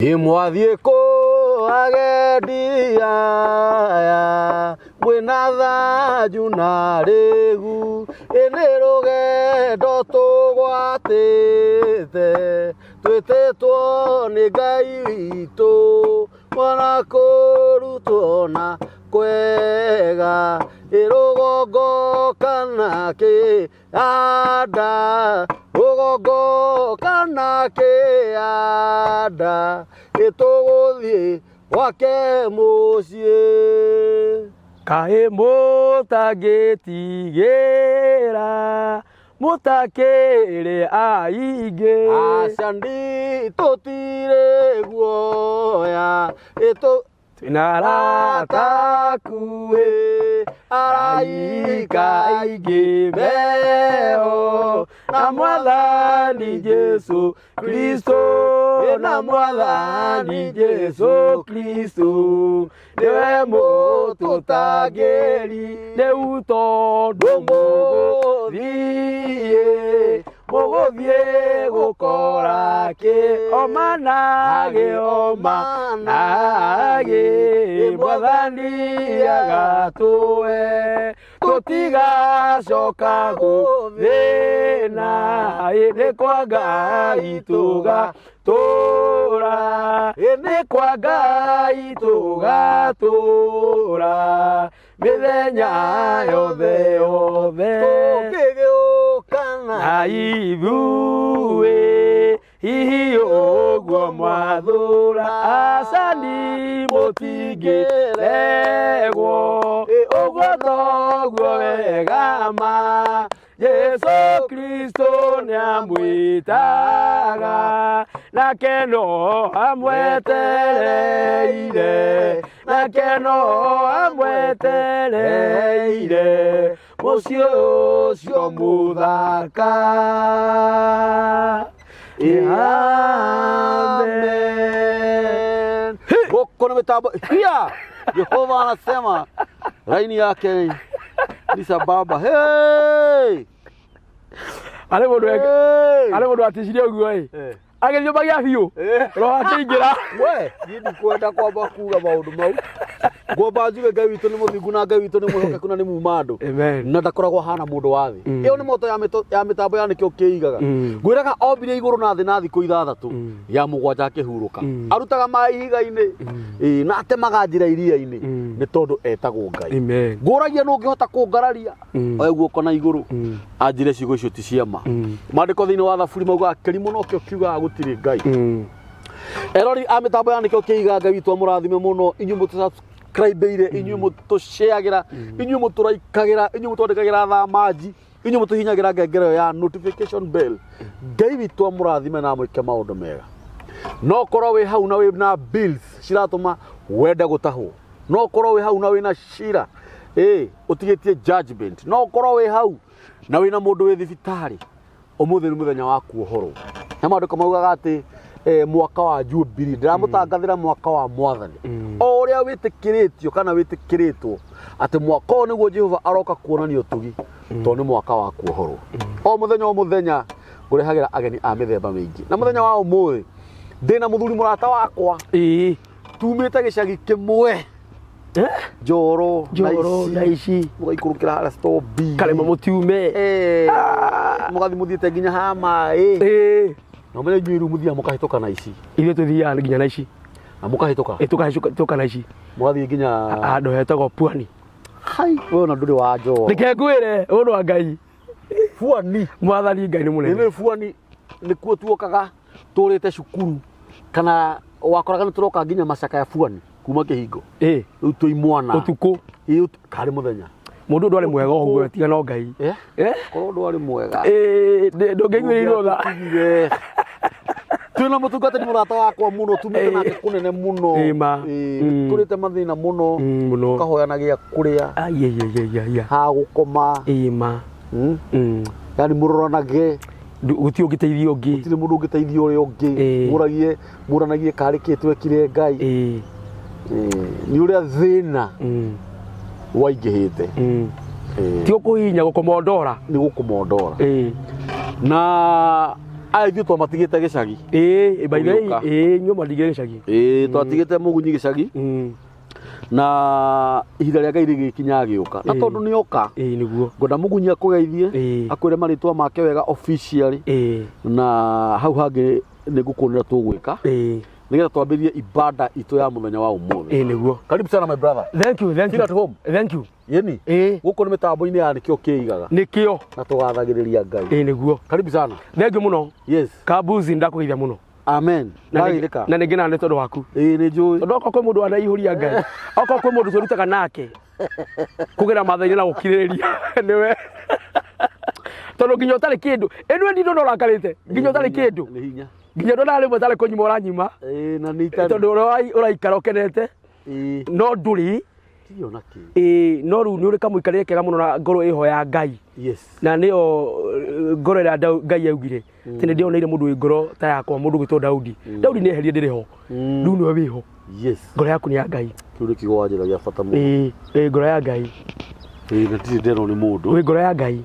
Imwathie ko agendia mwina thanju na rigu ini rugendo tugwatite twititwo ni Ngai witu mwana kurutwo na kwega irugongo kana kianda rugongo kana kianda ituguthie gwake mucii kae mutangitigira mutakire aingi acandi tutire guoya twinarata kuhi araika aingĩ meho na Mwathani Jesu Kristo na Mwathani Jesu Kristo niwe mũtũtangĩri rĩu tondũ mũgũthiĩ gũkora kĩoma nagĩ Mwathani agatũhe tũtigacoka gũthĩna nĩ kwa Ngai tũgatũra nĩ kwa Ngai tũgatũra mĩthenya yothe na ithuĩ hihi ũguo mwathũra acani mũtingĩregwo ũguo noguo wega ma Jesu Kristo nĩamwĩtaga nake no amwetereire mũciĩ ũcio mũthaka. Amen. Gũkũ nĩ mĩtambo hiya Jehova anasema laini yake ni sababa. Hey! Ale mũndũ aticirie ũguo agĩthiũmagia biũ roho akĩingĩra we gĩthi kwenda kwamba kuga maũndũ mau ngomba njuge Ngai witũ nĩ mũthingu na Ngai witũ nĩ mwĩhokeku na nĩ muuma andũ na ndakoragwo hana mũndũ wa thĩ ĩyo nĩ moto ya mĩtambo ya nĩkĩo kĩigaga ngwĩraga ombire igũrũ na thĩ na thikũ ithathatũ ya mũgwanja akĩhurũka arutaga maaĩ ihiga-inĩ na atemaga njĩra iria-inĩ nĩ tondũ etagwo Ngai ngũragia nũ ũngĩhota kũngararia oya guoko na igũrũ anjĩre ciugo icio ti cia ma maandĩko thĩinĩ wa Thaburi maugaga kĩrimũ nokĩo kiugaga gũtirĩ Ngai erori a mĩtambo ya nĩkĩo kĩigaga Ngai witũ amũrathime mũno inyuĩ mũtũsubscribe-ire inyuĩ mũtũshare-agĩra inyuĩ mũtũraikagĩra inyuĩ mũtwandĩkagĩra thamanji inyuĩ mũtũhihinyagĩra ngengere ya notification bell Ngai witũ amũrathime na amwĩke maũndũ mega no korwo wĩ hau na wĩ na bills ciratũma wende gũtahwo no korwo wĩ hau na wĩ na cira ũtigĩtie judgment no korwo wĩ hau na wĩ na mũndũ wĩ thibitarĩ ũmũthĩ nĩ mũthenya wa kuohorwo na maandĩko maugaga atĩ mwaka wa Jubilee ndiramũtangathĩra mwaka wa Mwathani o ũrĩa wĩtĩkĩrĩtio kana wĩtĩkĩrĩtwo atĩ mwaka ũyũ nĩguo Jehova aroka kuonania ũtugi tondũ nĩ mwaka wa kuohorwo o mũthenya ngũrehagĩra ageni a mĩthemba mĩingĩ na mũthenya wa ũmũthĩ ndĩna mũthuri mũrata wakwa tumĩte gĩcagi kĩmwe Njoro na ici mũgaikũrũkĩra harĩa store B karema mũtiume mũgathi mũthiĩte nginya ha maĩ na ũmenye inyuĩ rĩu mũthiaga mũkahĩtũka na ici ithuĩ tũthiaga nginya na ici na mũkahĩtũka na ici mũgathiĩ nginya handũ hetagwo Pwani we ona ndũrĩ wa Njoro reke ngwĩre ũndũ wa Ngai Pwani Mwathani Ngai nĩ mũnene Pwani nĩkuo tuokaga tũrĩte cukuru kana wakoraga nĩ tũroka nginya macaka ya Pwani kuma kĩhingo rĩu twĩ mwana ũtukũ karĩ mũthenya mũndũ ndwarĩ mwega ũguo tiga no Ngai korwo ndwarĩ mwega ndũngĩiguĩrĩirwo tha twĩna mũtungatĩri mũrata wakwa mũno tumĩte nake kũnene mũno tũrĩte mathĩna mũno kahoyana gĩa kũrĩa ha gũkoma yani mũroranage gũtirĩ ũngĩteithio ũngĩ gũtirĩ mũndũ ũngĩteithio ũrĩa ũngĩ mũranagie karĩ kĩ twekire Ngai nĩ ũrĩa thĩna waingĩhĩte ti ũkũhihinya gũkũmondora nĩ gũkũmondora na Ithuĩ twamatigĩte gĩcagi. By the way, inyuĩ matigire gĩcagi. Twatigĩte Mũgunyi gĩcagi. Na ihinda rĩa Ngai rĩgĩkinya agĩũka. Na tondũ nĩoka. Nĩguo. Ngwenda Mũgunyi akũgeithie, akwĩre marĩtwa make wega officially. Na hau hangĩ nĩngũkuonera tũgwĩka. Nĩgetha twambĩrĩrie ibada itũ ya mũthenya wa ũmũthĩ. Nĩguo. Karibu sana my brother. Thank you. Feel at home. Thank you. Yeni. Gũkũ nĩ mĩtambo-inĩ ya nĩkĩo kĩigaga. Nĩkĩo. Na tũgathagĩrĩria Ngai. Nĩguo. Karibu sana. Thank you mũno. Yes. Kambuzi ndakũgeithia mũno. Amen. Na nĩngena nĩ tondũ waku. Nĩ njũĩ. Tondũ okorwo kwĩ mũndũ wanaihũria Ngai. Okorwo kwĩ mũndũ tũrutaga nake. Kũgera mathai-inĩ na gũkirĩrĩria. Nĩwe. Tondũ nginya ũtarĩ kĩndũ. Ĩno ndino no rakarĩte. Nginya ũtarĩ kĩndũ. Nĩ hinya. Nginya ndona rĩmwe tarĩ kũnyima ũranyima. Na nĩ itarĩ. Tondũ ũraikara ũkenete. No ndũrĩ. No rĩu nĩ ũrĩ kamũikarĩre kega mũno na ngoro ĩho ya Ngai. Na nĩyo ngoro ĩrĩa Ngai augire. Atĩ nĩ ndĩoneire mũndũ wĩ ngoro ta yakwa, mũndũ gwĩtwo Daudi. Daudi nĩ eherie ndĩrĩ ho. Rĩu nĩwe wĩho. Ngoro yaku nĩ ya Ngai. Kĩu nĩ kiugo wanjĩra gĩa bata mũno. Ngoro ya Ngai. Na ndirĩ nderwo nĩ mũndũ. Wĩ ngoro ya Ngai.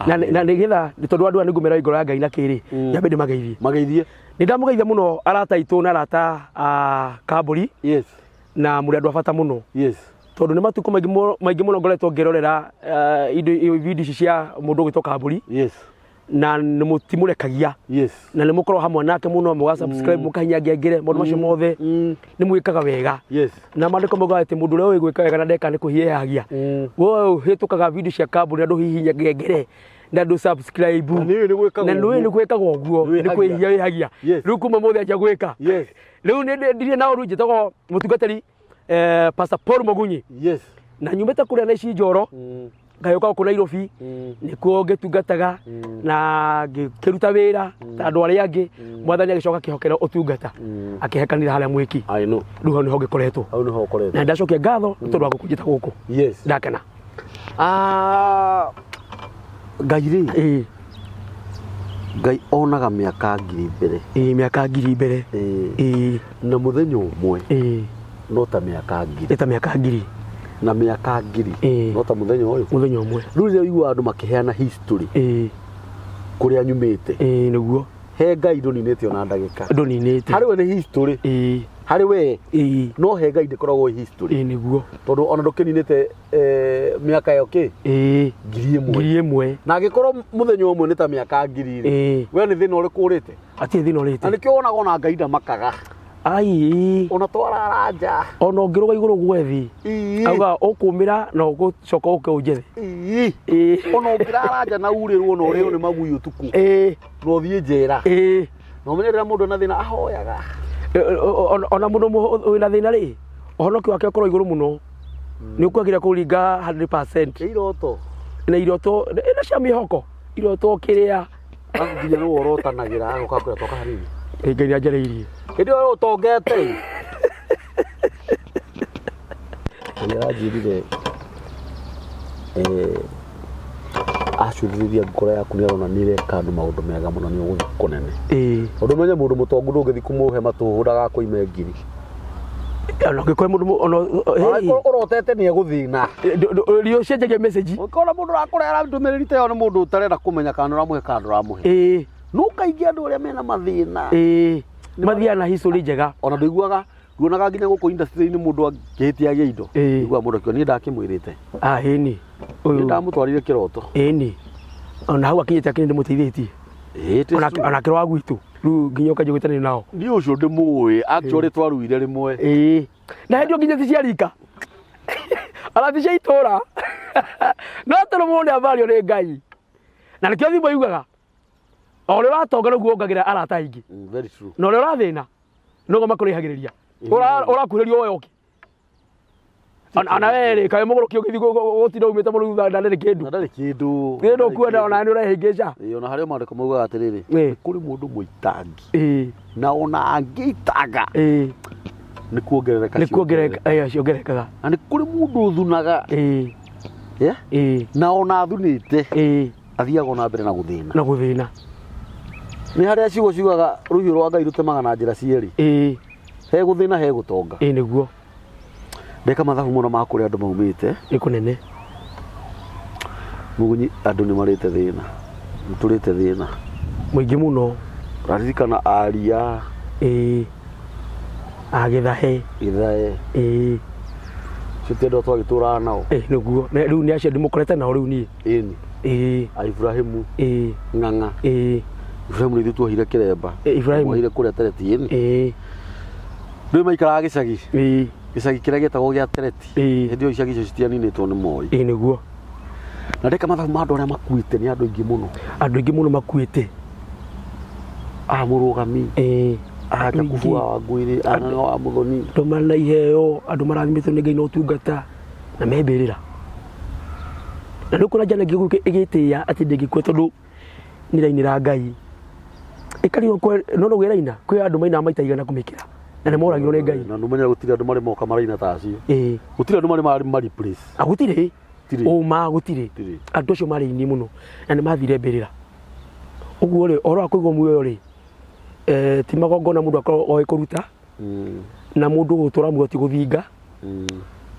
Na nĩgetha tondũ andũ nĩ ngũmera ngoro ya Ngai na kĩrĩ. Nyambe ndĩmageithie. Mageithie. Nĩ ndamũgeithia mũno arata aitũ na arata Kambũri. Na mũrĩ andũ a bata mũno. Tondũ nĩ matukũ maingĩ mũno ngoretwo ngĩrorera video ici cia mũndũ ũgwĩtwo Kambũri. Na nĩ mũtimũrekagia. Na nĩ mũkorwo hamwe nake mũno, mũga subscribe, mũkahinya ngengere, maũndũ macio mothe nĩ mwĩkaga wega. Na mandĩko maugaga atĩ mũndũ ũrĩa ũĩ gwĩka wega na ndeka nĩ kũhihagia. Wowe hĩtũkaga video cia Kambũri andũ hihinya ngengere na andũ subscribe. Na nĩ gwĩkaga ũguo, nĩ kwĩhia wĩhagia. Rĩu kuma mũthĩ anjia gwĩka. Rĩu nĩ ndirĩ na ũru njĩtagwo mũtungatĩri Pastor Paul Mũgunyi. Na nyumĩte kũrĩa na ici Njoro. Ngayũka gũkũ Nairobi. Nĩkuo ngĩtungataga na ngĩkĩruta wĩra ta andũ arĩa angĩ. Mwathani agĩcoka akĩhokera ũtungata. Akĩhe kanitha harĩa mwĩki. Rĩu hau nĩho ngĩkoretwo. Na ndacokia ngatho nĩ tondũ wa gũkũnjĩta gũkũ. Ndakena. Ngai rĩ. Ngai onaga mĩaka 2000 mbere. Mĩaka 2000 mbere. Na mũthenya ũmwe. No ta mĩaka 1000. Ta mĩaka 1000. Na mĩaka 1000. No ta mũthenya ũyũ. Mũthenya ũmwe. Rĩu rĩrĩa ũiguaga andũ makĩheana history. Kũrĩa nyumĩte. Nĩguo. He Ngai ndũninĩte ona ndagĩka. Ndũninĩte. Harĩ we nĩ history. Harĩ we. No he Ngai ndĩkoragwo history. Nĩguo. Tondũ ona ndũkĩninĩte mĩaka ĩyo kĩ? 1000. Na angĩkorwo mũthenya ũmwe nĩ ta mĩaka 1000. We nĩ thĩna ũrĩkũ ũrĩte? Atirĩ thĩna ũrĩte. Na nĩkĩo wonaga ona Ngai ndamakaga. Ona twarara nja. Ona ũngĩrũga igũrũ gwethi. Auga ũkũmĩra na ũgũcoka ũke ũnjethe. Ona ũngĩrara nja na urĩrwo na ũrĩo nĩ magui ũtukũ. Na ũthiĩ njera. Na ũmenye rĩrĩa mũndũ ena thĩna ahoyaga. Ona mũndũ wĩna thĩna rĩ, ũhonokio wake ũkorwo igũrũ mũno. Nĩ ũkwagĩrĩra kũringa 100%. Iroto. Na iroto ĩna cia mĩhoko. Iroto kĩrĩa. Nginya nĩ worotanagĩra agoka kwĩra toka hanini. Ngai nĩ anjarĩirie. Hĩndĩ ĩyo ũtongete. Nĩaranjĩrire acurĩrĩria ngoro yaku nĩ arona nĩ ĩreka andũ maũndũ mega mũno nĩ ũgũthiĩ kũnene. Ũndũ ũmenye mũndũ mũtongu ndũngĩthiĩ kũmũhe matũhũ ndagakwĩime ngiri. Ona ũngĩkora mũndũ ũrotete nĩ egũthĩna. Rio cenjagia message. Ũkona mũndũ ũrakũrehera ndũmĩrĩri ta ĩyo nĩ mũndũ ũtarenda kũmenya kana ũramũhe kana ndũramũhe. No kaingĩ andũ arĩa mena mathĩna mathiaga na history njega. Ona ndũiguaga nduonaga nginya gũkũ industry-inĩ mũndũ akĩhĩtiagia indo. Iguaga mũndũ akĩona niĩ ndakĩmwĩrĩte. Ĩni. Nĩ ndamũtwarire kĩroto. Ĩni. Ona hau akinyĩte akĩnĩ ndĩmũteithĩtie. Ona kĩrwa gwitũ. Rĩu nginya ũkanjia gwĩtanĩra nao. Niĩ ũcio ndĩmũĩ actually twaruire rĩmwe. Na hĩndĩ nginya ti cia rika. Ona ti cia itũra. No tondũ mũndũ nĩavario nĩ Ngai. Na nĩkĩo thimũ yugaga. O ũrĩa ũratonga nĩguo ongagĩra arata aingĩ. Very true. Na ũrĩa ũrathĩna nĩguo makũrĩhagĩrĩria. Ũrakuhĩrĩrio woe ũki. Ona we rĩ kaĩ mũgũrũki ũgĩthiĩ gũtinda umĩte mũrũ thutha ndarĩ kĩndũ. Ndarĩ kĩndũ. Nĩ ũkwenda ona nĩ ũrehĩngĩca. Ona harĩa maandĩko maugaga atĩrĩrĩ. Kũrĩ mũndũ mũitangi. Na ona angĩitanga. Nĩ kuongerereka. Nĩ kuongerereka ciongererekaga. Na nĩ kũrĩ mũndũ ũthunaga. Na ona athunĩte. Athiaga na mbere na gũthĩna. Na gũthĩna. Nĩ harĩa ciugo ciugaga rũhiũ rwa Ngai rũtemaga na njĩra cierĩ. He gũthĩna he gũtonga. Nĩguo. Ndeka mathabu mũno ma kũrĩa andũ maumĩte. Nĩ kũnene. Mũgunyi andũ nĩ marĩte thĩna. Nĩ tũrĩte thĩna. Mũingĩ mũno. Raririkana aria agithahe citendo twagitura nao niguo riu ni acio ndimukorete nao riu ni Ibrahimu Ng'ang'a Ibrahimu ni tuohire kiremba tuohire kuria Tereti riu maikaraga gicagi gicagi kiria gitagwo gia Tereti hindi icagi icio citianinitwo ni Moi niguo na ndeka mathabu ma andu aria makuite ni andu aingi muno makuite Murugami Jakubu wa Ngwiri Ng'ang'a wa Muthoni andu marana iheo andu marathimitwo ni Ngai na utungata na mebirira na riu kuna jana gigitia ati ndingikua tondu ni rainira Ngai ikari no gwiraina kwi andu maina maita igana kumikira na ni moragirwo ni Ngai na numenya gutire andu mari moka maraina ta acio gutire andu mari place gutire gutire andu acio mari ini muno na ni mathire mbirira uguo ri oro akuigwo muoyo ri ti magongona mundu akorwo oe kuruta na mundu gutura muoyo ti guthinga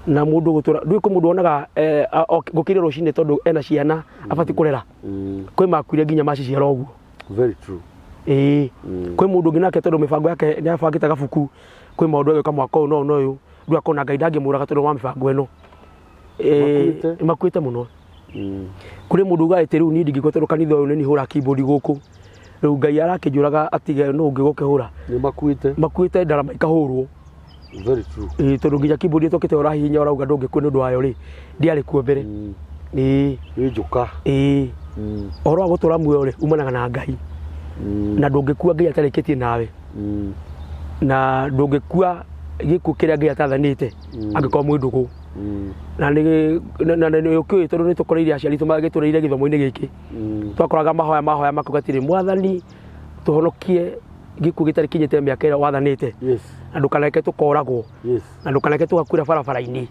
na mundu gutura ndui ko mundu onaga gukire rucine tondu ena ciana abati kurera kwi makwire nginya maciciara uguo very true kwi mundu nginake tondu mibango yake ni abangite gabuku kwi maundu ege kamwaka uyu no uyu ndu akona Ngai ndangimuraga tondu wa mibango eno makwite muno kuri mundu gaite riu ni ndingikwa tondu kanitha uyu ni hura keyboard guku riu Ngai arakijuraga atige no ungigukehura ni makwite ndarama ikahurwo very true tondu nginya keyboard tokite urahinya urauga ndungikwe ni undu wayo ri ndiari kuo mbere ni njuka oro wa gutura muoyo ri umanaga na Ngai na ndungikua Ngai atarikitie nawe na ndungikua gikuo kiria Ngai atathanite angikorwo mwindugu na ni ukiu tondu ni tukoreire aciari tu magitureire githomo-ini giki twakoraga mahoya makugatire Mwathani tuhonokie gikuo gitari kinyite miaka ira wathanite na ndukanareke tukoragwo na ndukanareke tugakwira barabara-ini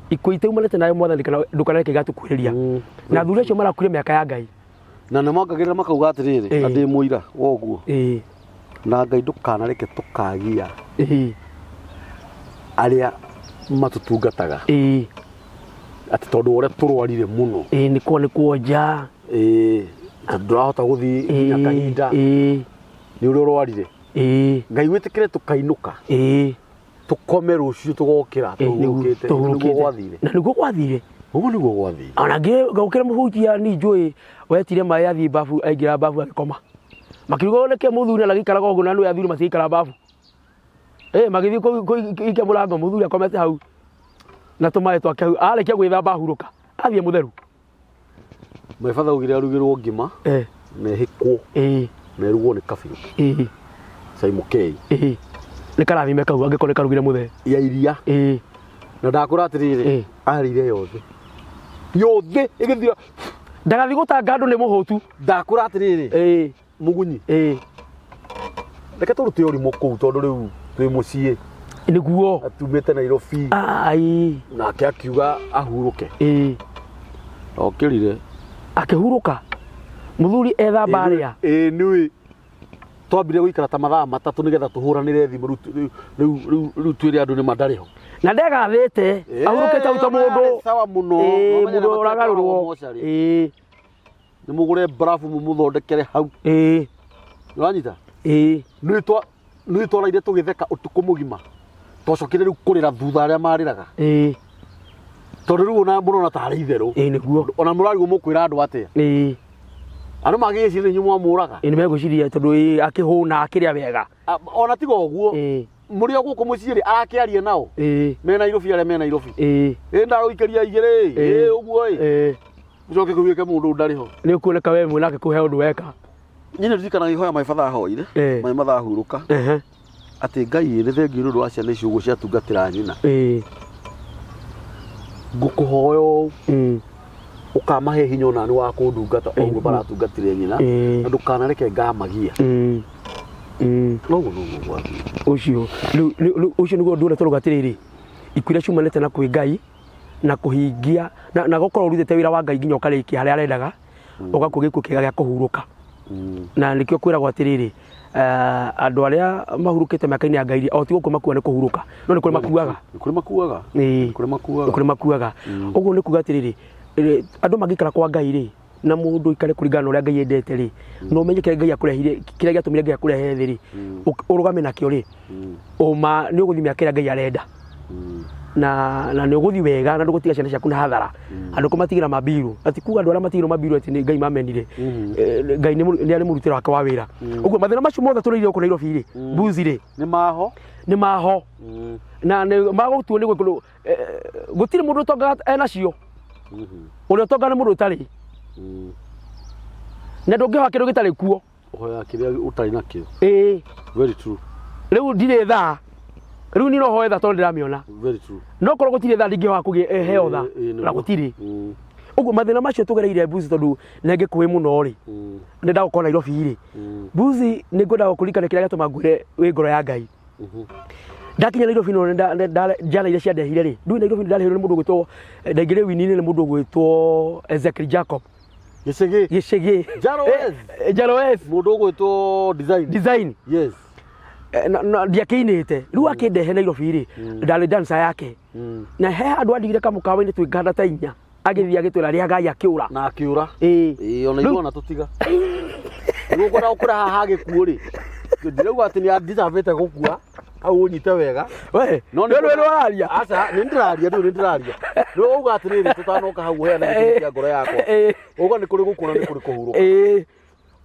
ikuo itaumanite nawe Mwathani kana ndukanareke gatukuhiriria na thuri acio marakwire miaka ya Ngai na nimongagirira makauga atiriri na ndi muira woguo na Ngai ndukanareke tukagia aria matutungataga ati tondu uria turwarire muno ni kuonja ndurahota guthii nginya kahinda ni uria urwarire Ngai witikire tukainuka tukome rucio tugokira tuhurukite na niguo gwathire uguo niguo gwathire ona ngokira muhutia ni njui wetire mai athi bafu aingira bafu agikoma makiuga neke muthuri agikaraga uguo na ndu athuri matikara bafu magithi ike murango muthuri akomete hau na tumae twake hau arekia gwithamba ahuruka athie mutheru maifatha ugire arugirwo ngima na hikwo na rugo ni kabiru Saimukei ni karathime kau angikore karugire muthe ya iria na ndakura atiriri arire yothe igithira ndagathi gutanga andu ni muhutu ndakura atiriri mugunyi reke turute urimo kuu tondu riu twi mucii niguo atumite Nairobi nake akiuga ahuruke okirire akihuruka muthuri ethamba aria niwe twambire guikara ta mathaa matatu nigetha tuhuranire thimu riu twire andu ni mandariho na ndegathite ahurukite uta mundu sawa muno mundu uragarurwo ni mugure brafu mumuthondekere hau uranyita ni twaraire tugitheka utuku mugima twacokire riu kurira thutha aria mariraga tondu riu ona murona tari itheru niguo ona murarigo mukwira andu atia andu magiciria nyu mwamuraga ni megociria tondu akihuna akiria wega ona tiga uguo muri oguko muciiri arakiaria nao me Nairobi aria me Nairobi ndaruikeria igiri uguo ucoke kuwike mundu ndariho ni ukuoneka we mwe nake kuhe undu weka nyine ririkana ihoya maifatha hoire mai mathaa huruka ati Ngai ni thengi ndu wa ciana icio uguo ciatungatira nyina ngukuhoyo ukamahe hinya ona ni wa kundungata oguo baratungatire nyina na ndukanareke ngamagia ucio niguo nduna turugatiriri ikuira ciumanite na kwi Ngai na kuhingia na gokorwo urutite wira wa Ngai nginya ukarikia haria arendaga ugaku gikuo kiga gia kuhuruka na nikio kwiragwo atiriri andu aria mahurukite miaka-ini ya Ngai o ti guku makua ni kuhuruka no ni kuri makuaga uguo ni kuga atiriri andu magikara kwa Ngai ri na mundu ikare kuringana uria Ngai endete ri no menye kire Ngai akurehire kire giatumire Ngai akurehe thi ri urugame nakio ri uma ni uguthimia kire Ngai arenda na ni uguthi wega na ndugutiga ciana ciaku na hathara andu kumatigira mabiru ati kuga andu aria matigiro mabiru ati ni Ngai mamenire Ngai ni ari murutira wake wa wira uguo mathina macio mothe tureire ku Nairobi ri mbuzi ri ni maho na ni magutuo ni gutire mundu tonga ena cio uria tonga ni mundu utari na ndungihoya kindu gitari kuo uhoya kiria utari nakio very true riu ndire tha riu ni no hoya tha tondu ndiramiona very true no korwo gutire tha ndingihoya kuheo tha na gutire uguo mathina macio tugereire mbuzi tondu nenge kuwi muno ri ndenda gukora Nairobi ri mbuzi ni ngwenda gukurikana kiria gatuma ngwire wi ngoro ya Ngai ndakinya Nairobi no jana ile cia ndehire ri ndu Nairobi ndarehirwo ni mundu gwitwo ndaingire winini ni mundu gwitwo Ezekiel Jacob Gicegi Jarowes mundu gwitwo design yes na ndiakinite riu akindehe Nairobi ri ndari dancer yake na he andu andigire kamukawa-ini twingana ta inya agithia gitwira ria Ngai akiura na akiura ona igona tutiga riu ngora ukura haha gikuo ri ndirauga ati ni deserve gukua au unyite wega we no ni araria aca ni ndiraria riu uga ati riri tutanoka hau heana gitumi kia ngoro yakwa uga ni kuri gukuna ni kuri kuhuruka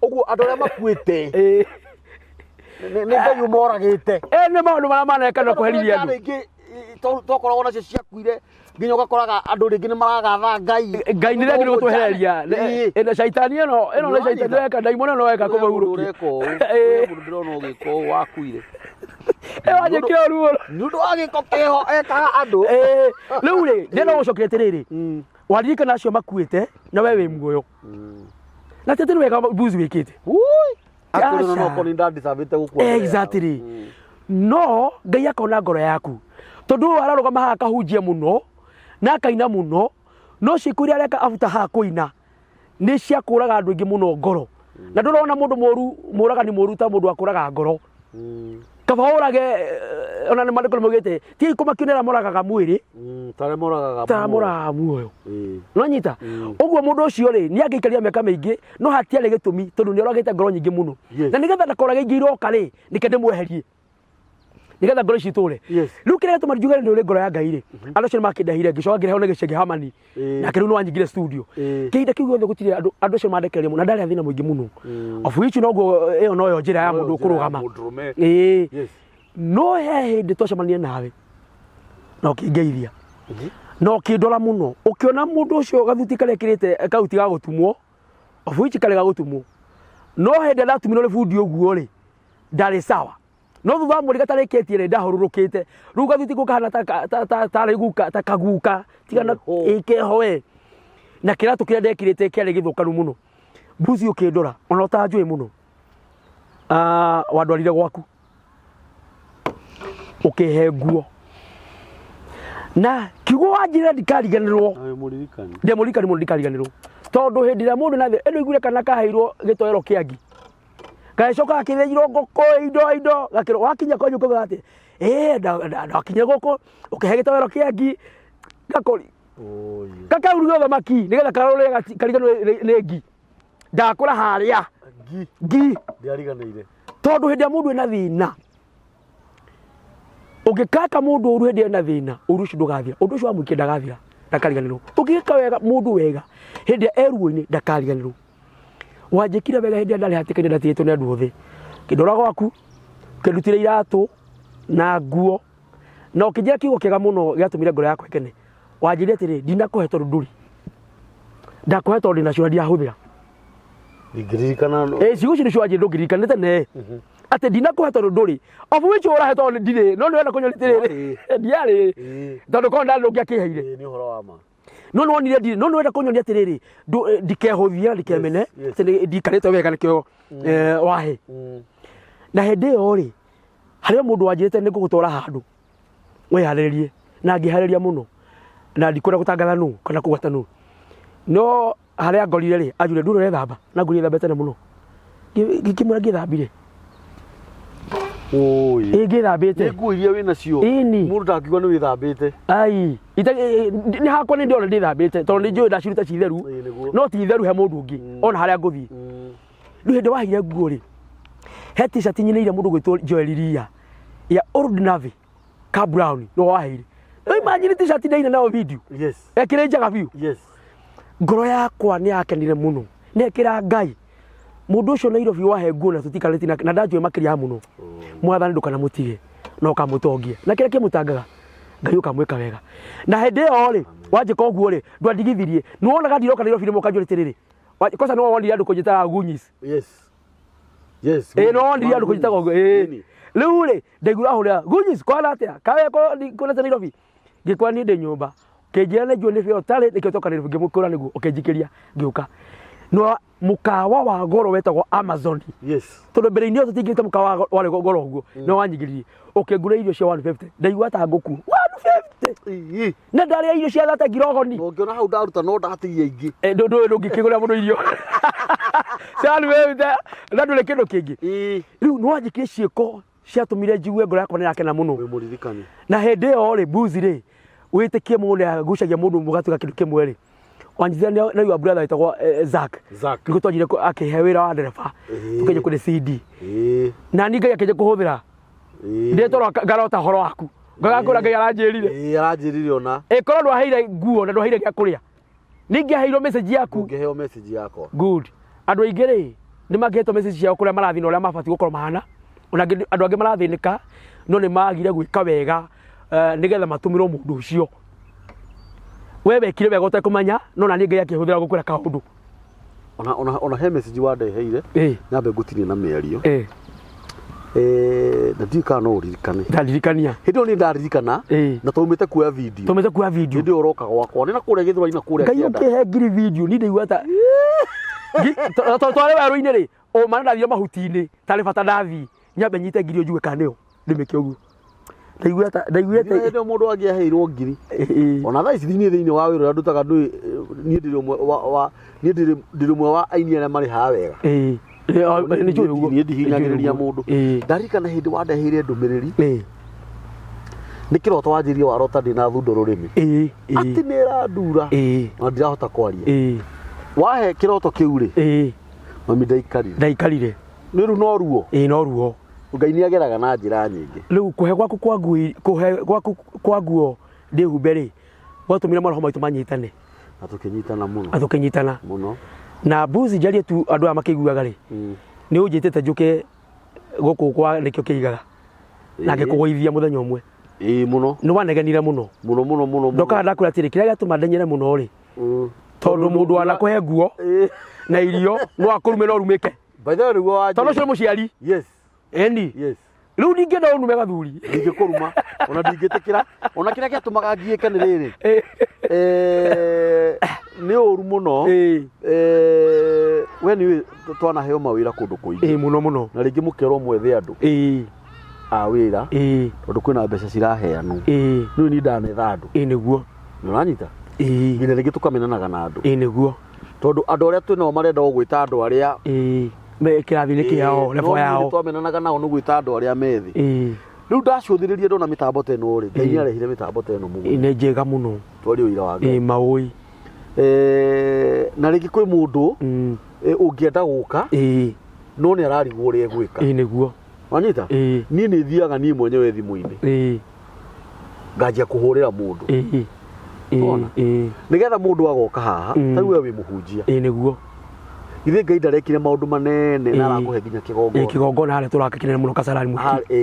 uguo andu aria makuite ni Ngai umoragite ni maundu maria maneka na kuherithia andu tokoragwo nacio ciakuire nginya ugakoraga andu ringi ni maragatha Ngai ni rengire gutwehereria ena shaitani eno ni shaitani weka daimoni no weka kumahurukia mundu ndirona ugiko wakuire waje kioruo nundu agiko keho ekaga andu riu ri ndena gucokia atiriri waririkana acio makuite na we wi muoyo na tete ni wega mbuzi wikite akorwo no koni ndandisavite gukua exactly no Ngai akona ngoro yaku tondu ararugama haha kahunjia muno na kaina muno no cikuri areka abuta ha kuina ni cia kuraga andu ingi muno ngoro na ndurona mundu moru muragani moru ta mundu akuraga ngoro kaba urage ona ni mandiko mogete ti kumakionera moragaga mwiri tare moragaga muoyo no nyita uguo mundu ucio ri ni angikaria miaka mingi no hatiare gitumi tondu ni oragite ngoro nyingi muno na nigetha ndakorage ingi iroka ri nikende mweherie nigetha ngoro citure riu kire gatuma njuge ndi uri ngoro ya Ngai ri andu cio makindehire ngicoka ngireho na gicege hamani na kiru no wanyingire studio kiinde kiu gothe gutire andu cio mandekereria muno na ndari athina muingi muno of which no go iyo no yo njira ya mundu kurugama no he hindi twacemania nawe na ukingeithia na ukindora muno ukiona mundu ucio gathuti karia kirite kauti ga gutumwo of which kale ga gutumwo no hindi ndatumino ri bundi uguo ri ndari sawa no thutha muri gatareketie ri ndahururukite riu gathuti gukahana ta guka ta kaguka tigana ikeho we na kiratu kiria ndekirite kiari githukanu muno mbuzi ukindora ona utanjui muno wandwarire gwaku ukihe nguo na kiugo wanjire ndikariganirwo ndemurikani mundu ndikariganirwo tondu hindi ria mundu nathi eno igure kana kaheirwo gitoero kiangi gacoka akithejirwo ngoko indo gakiro wakinya kwanyu kuga ati ndakinya goko ukihe gitoero kiangi gakori kakauruga thamaki nigetha karore kariganwo ni ngi ndakura haria ngi ndiariganire tondu hindi ya mundu ena thina ugikaka mundu uru hindi ena thina uru ucio ndugathira undu ucio wamwikia ndagathira ndakariganirwo ugika wega mundu wega hindi eruo-ini ndakariganirwo wanjikire wega hindi ndari hatikani ndatirĩtwo nĩ andu othe kindora gwaku kindutire iratu na nguo na ukinjira kiugo kiega muno giatumire ngoro yakwa ikene wanjire atiri ndinakuhe tondu nduri ndakuhe tondu ndinacio ndiahuthira ngiririkana ciugo icio nicio wanjire ndungirikanite ne ati ndinakuhe tondu nduri of which urahe tondu ndiri no niwenda kunyonitiriri ndiari tondu korwo ndari ndungiakiheire ni uhoro wa ma no wonire ndiri no niwenda kunyonia atiriri ndikehuthia ndikemene ndikarite wega nikio wahe na hindi iyo ri haria mundu wanjirite ni ngugutwara handu wiharirie na ngihariria muno na ndikura gutangatha nu kana kugwata nu no haria ngorire ri ajure nduro rethamba na nguri thambete na muno ngikimura ngithambire oi ngithambite nguo iria wina cio mundu ndangigwa ni withambite ai nĩ hakwa nĩ ndĩona ndĩthambĩte tondũ nĩ njũĩ ndaciruta ci theru no ti theru he mũndũ ũngĩ ona harĩa ngũthiĩ rĩu hĩndĩ wahire nguo rĩ he t-shirt nyinĩire mũndũ gwĩtwo Joel Ria ya Old Navy ka brown no waheire imagine t-shirt ndaina nayo video ekĩrĩ njega biũ ngoro yakwa nĩ yakenire mũno nekĩra Ngai mũndũ ũcio Nairobi wahe nguo na tũtikarĩtie na ndanjũĩ makĩria mũno mwathani ndũkanamũtige no kamũtongie na kĩrĩa kĩmũtangaga Ngai ũkamwĩka wega na hĩndĩ ĩyo rĩ wanjĩka ũguo rĩ ndwandigithirie nĩ wonaga ndiroka Nairobi nĩ mũkanjũrĩ tĩrĩrĩ kosa nĩ wonire andũ kũnjĩtaga Gunyis no wonire andũ kũnjĩtaga ũguo rĩu rĩ ndaigua ahũrĩra Gunyis kwana atĩa kaweko kũnete Nairobi ngĩkora niĩ ndĩ nyũmba kĩnjĩra nĩ njũĩ nĩ bĩo tarĩ nĩkĩo toka Nairobi ngĩmũkũra nĩguo ũkĩnjikĩria ngĩũka no mũkawa wa goro wetagwo Amazon tondũ mbere-inĩ tũtingĩte mũkawa warĩ goro ũguo no wanyingĩririe ũkĩngũra irio cia 150 ndaigua ta ngũku 150 na ndarĩa irio cia thate ngirogoni ũngĩona hau ndaruta no ndatigia ingĩ ndũngĩkĩgũra mũno irio cia 150 na ndũrĩ kĩndũ kĩngĩ rĩu no wanjĩkire ciĩko ciatũmire njigue ngoro yakwa nĩ yakena mũno na hĩndĩ ĩyo rĩ Mbuzi rĩ wĩtĩkie mũndũ agucagia mũndũ mũgatuĩka kĩndũ kĩmwe rĩ wanjithia na your brother wĩtagwo Zack nĩguo twajire akĩhe wĩra wa ndereba tũkĩnja kũrĩ CD na niĩ Ngai akĩnja kũhũthĩra ndĩtoro ngarota horo waku ngagakũra Ngai aranjĩrire ona korwo ndwaheire nguo na ndwaheire gĩa kũrĩa ningĩheirwo message yaku ngĩheo message yakwa good andũ aingĩ rĩ nĩ mangĩhetwo message ciao kũrĩa marathiĩ na ũrĩa mabatiĩ gũkorwo mahana ona andũ angĩ marathĩnĩka no nĩ magire gwĩka wega nĩgetha matũmĩrwo mũndũ ũcio we wekire wega ũtekũmenya no na niĩ Ngai akĩhũthĩra gũkwĩra kaũndũ ona he message wandeheire nyambe ngũtinie na mĩario na ndiũĩ kana no ũririkane ndandirikania hĩndĩ ĩyo nĩ ndaririkana na twaumĩte kuoya video hĩndĩ ĩyo ũroka gwakwa nĩ na kũrĩa Gĩthũrai na kũrĩa Ngai ũkĩhe ngiri video niĩ ndaigua ta twarĩ werũ-inĩ rĩ ũma ndathiire mahuti-inĩ tarĩ bata ndathiĩ nyambe nyite ngiri njue kana nĩyo ndĩmĩke ũguo ndaiguĩte hĩndĩ mũndũ angĩaheirwo ngiri ona thaa ici thĩinĩ wa wĩra ũrĩa ndutaga niĩ ndĩ ũmwe wa aini arĩa marĩ haha wega niĩ ndihinyagĩrĩria mũndũ ndarikana hĩndĩ wandeheire ndũmĩrĩri nĩ kĩroto wanjĩrire warota ndĩ na thundo rũrĩmĩ atĩ nĩ ĩrandura na ndirahota kwaria wahe kĩroto kĩu rĩ mami ndaikarire nĩ rĩu no ruo no ruo Ngai nĩ ageraga na njĩra nyingĩ rĩu kũhe gwaku kwa nguo ndĩhumbe rĩ gwatũmire maroho maitũ manyitane na tũkĩnyitana mũno na Mbuzi njarie tu andũ aya makĩiguaga rĩ nĩ ũnjĩtĩte njũke gũkũ kwa nĩkĩo kĩigaga na ngĩkũgũithia mũthenya ũmwe mũno nĩ wanegenire mũno ndokaga ndakwĩra atĩrĩ kĩrĩa gĩatũma ndenyere mũno rĩ tondũ mũndũ wanakũhe nguo na irio no akũrume no rumĩke tondũ ũcio nĩ mũciari eni rĩu ndingĩenda ũnume gathuri ndingĩkũruma ona ndingĩtĩkĩra ona kĩrĩa gĩatũmaga ngiĩke nĩ rĩrĩ nĩ ũru mũno we nĩũĩ twanaheo mawĩra kũndũ kũingĩ mũno na rĩngĩ mũkerwo mwethe andũ a wĩra tondũ kwĩna mbeca ciraheanwo rĩu niĩ ndanetha andũ nĩguo nĩ ũranyita nginya rĩngĩ tũkamenanaga na andũ nĩguo tondũ andũ arĩa twĩnao marenda gwĩta andũ arĩa kĩrathi-inĩ kĩao level yao twamenanaga nao nĩ gwĩta andũ arĩa methĩ rĩu ndacũthĩrĩrie ndona mĩtambo ta ĩno rĩ Ngai nĩ arehire mĩtambo ta ĩno mũgũnda nĩ njega mũno twarĩ ũira wa Ngai maũi na rĩngĩ kwĩ mũndũ ũngĩenda gũka no nĩ ararigwo ũrĩa egwĩka nĩguo wanyita niĩ nĩ thiaga niĩ mwenyewe thimũ-inĩ nganjia kũhũrĩra mũndũ nĩgetha mũndũ agoka haha tarĩu we wĩ mũhunjia nĩguo ithe Ngai ndarekire maũndũ manene na arakũhe nginya kĩgongona harĩa tũrakakenera mũno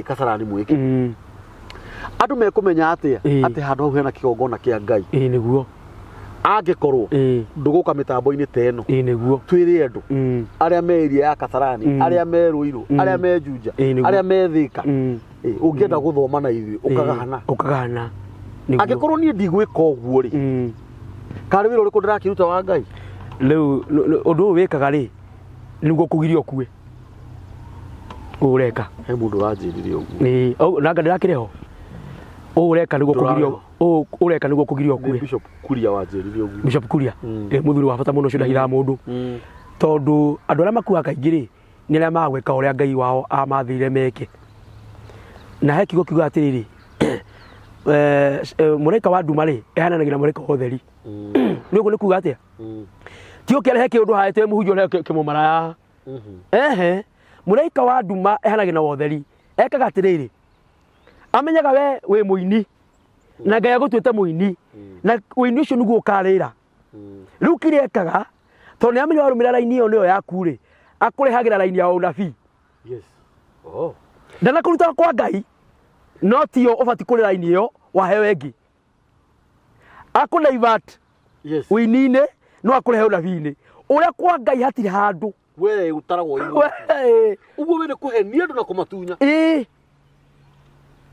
Kasarani mwĩki andũ mekũmenya atĩa atĩ handũ hau hena kĩgongona kĩa Ngai nĩguo angĩkorwo ndũgũka mĩtambo-inĩ ta ĩno nĩguo twĩre andũ arĩa me area ya Kasarani arĩa me Rũirũ arĩa me Juja arĩa me Thĩka ũngĩenda gũthoma na ithuĩ ũkagana angĩkorwo niĩ ndigwĩka ũguo rĩ karĩ wĩra ũrĩkũ ndĩrakĩruta wa Ngai rĩu ũndũ ũyũ wĩkaga rĩ nĩguo kũgiria ũkue ũreka he mũndũ ũranjĩrire ũguo na anga ndĩrakĩrĩ ho ũreka nĩguo kũgiria ũkue Bishop Kuria wanjĩrire ũguo Bishop Kuria mũthuri wa bata mũno ũcio ndahithaga mũndũ tondũ andũ arĩa makuaga kaingĩ rĩ nĩ arĩa magwĩka ũrĩa Ngai wao amathĩire meke na he kiugo kiuga atĩrĩrĩ mũraika wa nduma rĩ ehananagia na mũraika wa ũtheri nĩ ũguo nĩ kuga atĩa ti ũkĩrehe kĩũndũ haete mũhunjia ũrehe kĩmũmaraya mũraika wa nduma ehanagia na wa ũtheri ekaga atĩrĩrĩ amenyaga we wĩ mũini na Ngai agũtuĩte mũini na ũini ũcio nĩguo ũkarĩra rĩu kĩrĩa ekaga tondũ nĩ amenya warũmĩrĩra raini ĩyo nĩyo yaku rĩ akũrehagĩra raini ya ũnabii ndanakũruta kwa Ngai no tio ũbati kũrĩ raini ĩyo waheo ĩngĩ akũnaivat ũini-inĩ no akũrehe ũnabii-inĩ ũrĩa kwa Ngai hatirĩ handũ we utaragwo uguo we nĩ kũhenia andũ na kũmatunya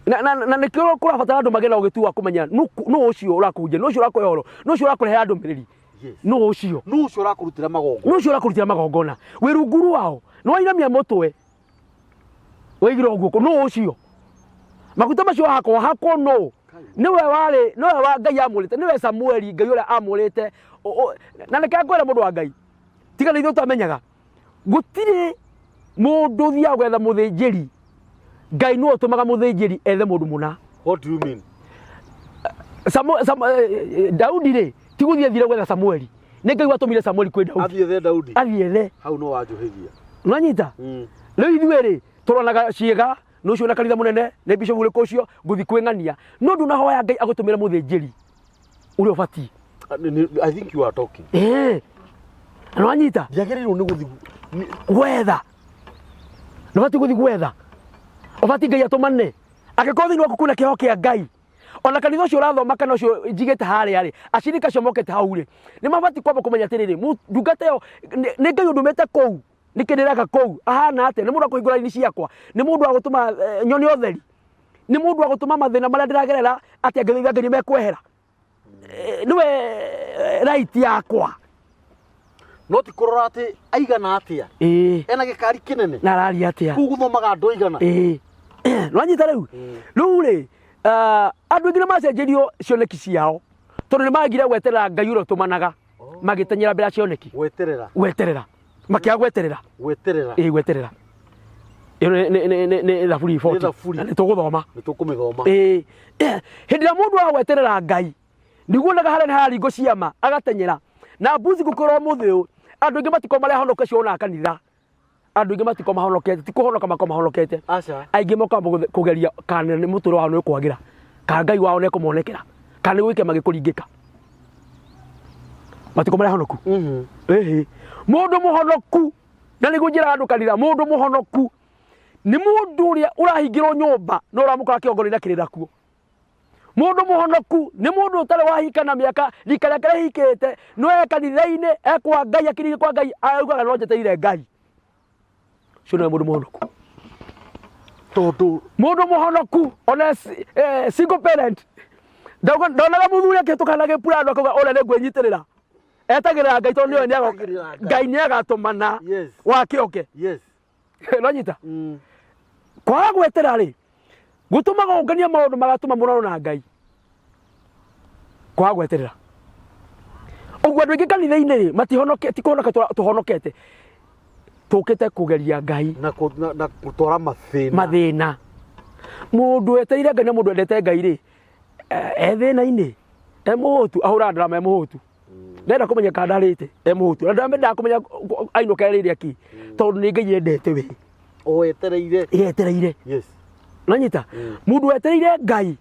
na nĩkĩo kũrabatara andũ magĩe na ũgĩtu wa kũmenya nũ ũcio ũrakũhunjia nũ ũcio ũrakũhe ũhoro nũ ũcio ũrakũrehe ndũmĩrĩri nũ ũcio nũ ũcio ũrakũrutĩra magongona wĩ rungu rwao nĩ wainamia mũtwe waigire guoko nũ ũcio maguta macio hakwo nũ niwe Ngai amũrĩte niwe Samueli Ngai ũrĩa amũrĩte na nĩkĩo ngwĩra mũndũ wa Ngai tiga nĩ ithuĩ twamenyaga gũtirĩ mũndũ thiaga gwetha mũthĩnjĩri Ngai nĩwe ũtũmaga mũthĩnjĩri ethe mũndũ mũna. What do you mean? Daudi rĩ ti gũthiĩ thire gwetha Samueli nĩ Ngai watũmire Samueli kwĩ Daudi athiĩ Daudi athiĩ hau no wanjũhĩgia nonyita rĩu ithuĩ rĩ tũronaga ciĩga nĩ ũcio na kanitha mũnene nĩ bishop ũrĩkũ ũcio ngũthi kwĩng'ania no ndunahoya Ngai agũtũmĩre mũthĩnjĩri ũrĩa ũbatiĩ. I think you are talking. Nonyita yagĩrĩirwo nĩ gũthi gwetha no bati gũthi gwetha ũbati Ngai atũmane angĩkorwo thĩinĩ waku kwĩna kĩheo kĩa Ngai ona kanitha ũcio ũrathoma kana ũcio njigĩte harĩa rĩ acirika acio mokete hau rĩ nĩ mabati kwamba kũmenya atĩrĩrĩ ndungata ĩyo nĩ Ngai ũndũmĩte kũu nĩ kĩndĩreka kũu ahana atĩa nĩ mũndũ wa kũhingũra raini ciakwa nĩ mũndũ wa gũtũma nyone ũtheri nĩ mũndũ wa gũtũma mathĩna marĩa ndĩragerera atĩ angĩthiĩ Ngai nĩmekwehera nĩwe right yakwa no ti kũrora atĩ aigana atĩa ena gĩkari kĩnene na araria atĩa kũu gũthomaga andũ aigana nwanyita rĩu rĩ andũ aingĩ nĩmacenjerio cioneki ciao tondũ nĩmagire gweterera Ngai ũrĩa ũtũmanaga magĩtenyera mbere ya cioneki gweterera makĩaga gweterera gweterera nĩ thaburi 40 nĩ tũgũthoma hĩndĩ ĩrĩa mũndũ wa gweterera Ngai nĩguonaga harĩa nĩ hararingo ciama agatenyera na mbuzi gũkorwo mũthĩ ũyũ andũ aingĩ matiko marĩa honoke cio na kanitha andũ aingĩ matiko mahonokete ti kũhonoka mako mahonokete aingĩ moka kũgeria kana nĩ mũtũro wao nĩ kwagĩra kana Ngai wao nĩ kũmonekera kana nĩ gwĩke magĩkũringĩka matiko marĩa honoku mũndũ mũhonoku na nĩguo njĩra andũ kanitha mũndũ mũhonoku nĩ mũndũ ũrĩa ũrahingĩrwo nyũmba no ũramũkora kĩongo na kĩrĩra kuo mũndũ mũhonoku nĩ mũndũ ũtarĩ wahika na mĩaka rika rĩake rĩhikĩte no kanitha-inĩ ekwa Ngai akĩrĩire kwa Ngai augaga no njeteire Ngai ũcio nĩ mũndũ mũhonoku tondũ mũndũ mũhonoku ona single parent ndonaga mũthuri akĩhĩtũkana gĩpura andũ akauga ũrĩa nĩngwĩnyitĩrĩra etagĩrĩra Ngai tondũ nĩwe Ngai nĩagatũmana wakĩoke nonyita kwaga gwetera rĩ gũtũmaga ũngania maũndũ magatũma mũrano na Ngai kwaga gweterera ũguo andũ aingĩ kanitha-inĩ rĩ matihonokete kũhonoka tũhonokete tũkĩte kũgeria Ngai na gũtwara mathĩna mũndũ etereire Ngai na mũndũ endete Ngai rĩ thĩna-inĩ mũhũtu ahũra ndarama mũhũtu ndenda kũmenya kana ndarĩte mũhũtu na ndendaga kũmenya ainũka rĩrĩa ki tondũ nĩ Ngai endete we yetereire nanyita mũndũ wetereire Ngai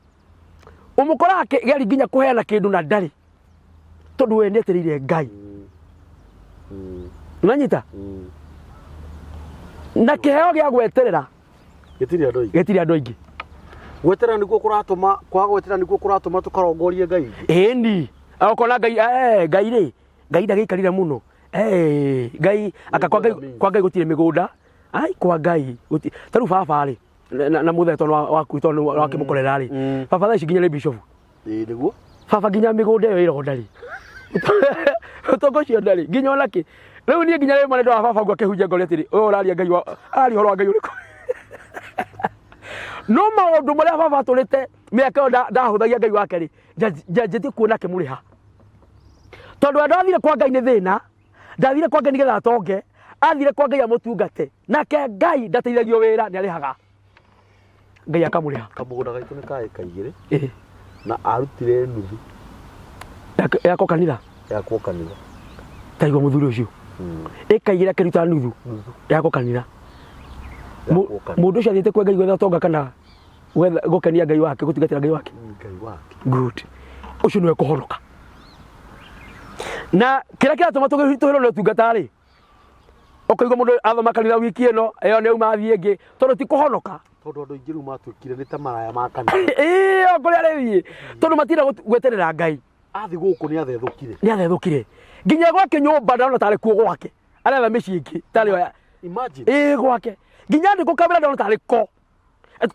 ũmũkora akĩgeria nginya kũheana kĩndũ na ndarĩ tondũ we nĩetereire Ngai nanyita na kĩheo gĩa gweterera gĩtirĩ andũ aingĩ gweterera nĩguo kũratũma kwaga gweterera nĩguo kũratũma tũkarongorie Ngai ĩni akona Ngai Ngai rĩ Ngai ndagĩikarire mũno Ngai akakwa Ngai gũtirĩ mĩgũnda kwa Ngai tarĩu baba rĩ na mũtheto waku tondũ wakĩmũkorera rĩ baba thaa ici nginya nĩ bishop nĩguo baba nginya mĩgũnda ĩyo ĩro ndarĩ ũtongo ũcio ndarĩ nginya onakĩ rĩu niĩ nginya rĩmwe nĩ ndwa baba ngwa kĩhunjia ngori atĩrĩ ũyũ ũraria Ngai araria ũhoro wa Ngai ũrĩkũ no maũndũ marĩa baba atũrĩte mĩaka ĩyo ndahũthagia Ngai wake rĩ njanjĩtie kuona akĩmũrĩha tondũ we ndathire kwa Ngai nĩ thĩna ndathire kwa Ngai nĩgetha atonge athire kwa Ngai amũtungate nake Ngai ndateithagio wĩra nĩ arĩhaga Ngai akamũrĩha kamũgũnda gaitũ nĩ kaĩ kaigĩrĩ na arutire nuthu yako kanitha yakwo kanitha taigwa muthuri ucio ikaigira kiruta nuthu yako kanitha mundu ucio athiite kwe ngai gwetha tonga kana gukenia ngai wake gutigatira ngai wake good ucio niwe kuhonoka na kira kiratuma tuhiro no tungatari okaigwa mundu athoma kanitha wiki ino iyo ne uma athie ngi tondu ti kuhonoka tondu andu aingi riu matwikire ni ta maraya ma kanitha okuri arethi tondu matira gweterera ngai athi guku ni athethukire nginya gwake nyumba ndona tari kuo gwake aretha micii ingi tari oya imagine gwake nginya ndi gukamera ndona tari ko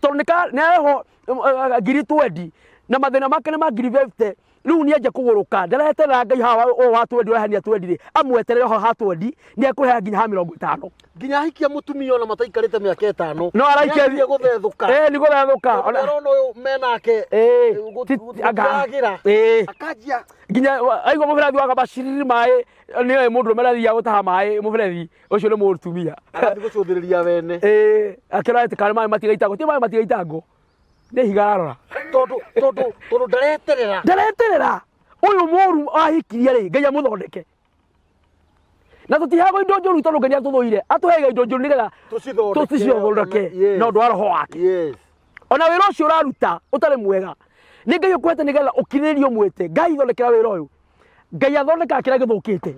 tondu neho ngiri 20 na mathina make ni ma ngiri 50 riu ni aje kuguruka ndareterera ngai hawa o wa 20 wehania 20 amweterere ho ha 20 ni akuhe nginya ha 50 nginya hikia mutumia ona mataikarite miaka 5 no araike guthethuka ni guthethuka ona uyu menake agagira akajia nginya aigwa muberethi wa gabashiriri mai ni mundu merathia gutaha mai muberethi ucio ni mutumia agathi gucuthiriria wene akira ati kana mai matigaitago ti mai matigaitago ni higararora tondu ndareterera uyu muru ahikirie ri ngai amuthondeke na tutihago indo njuru tondu ngai atuthuire atuhega indo njuru nigetha tucithondeke no ndwara ho wake ona wira ucio uraruta utari mwega ni ngai ukwete nigetha ukiririo mwete ngai thondekera wira uyu ngai athondeka kira githukite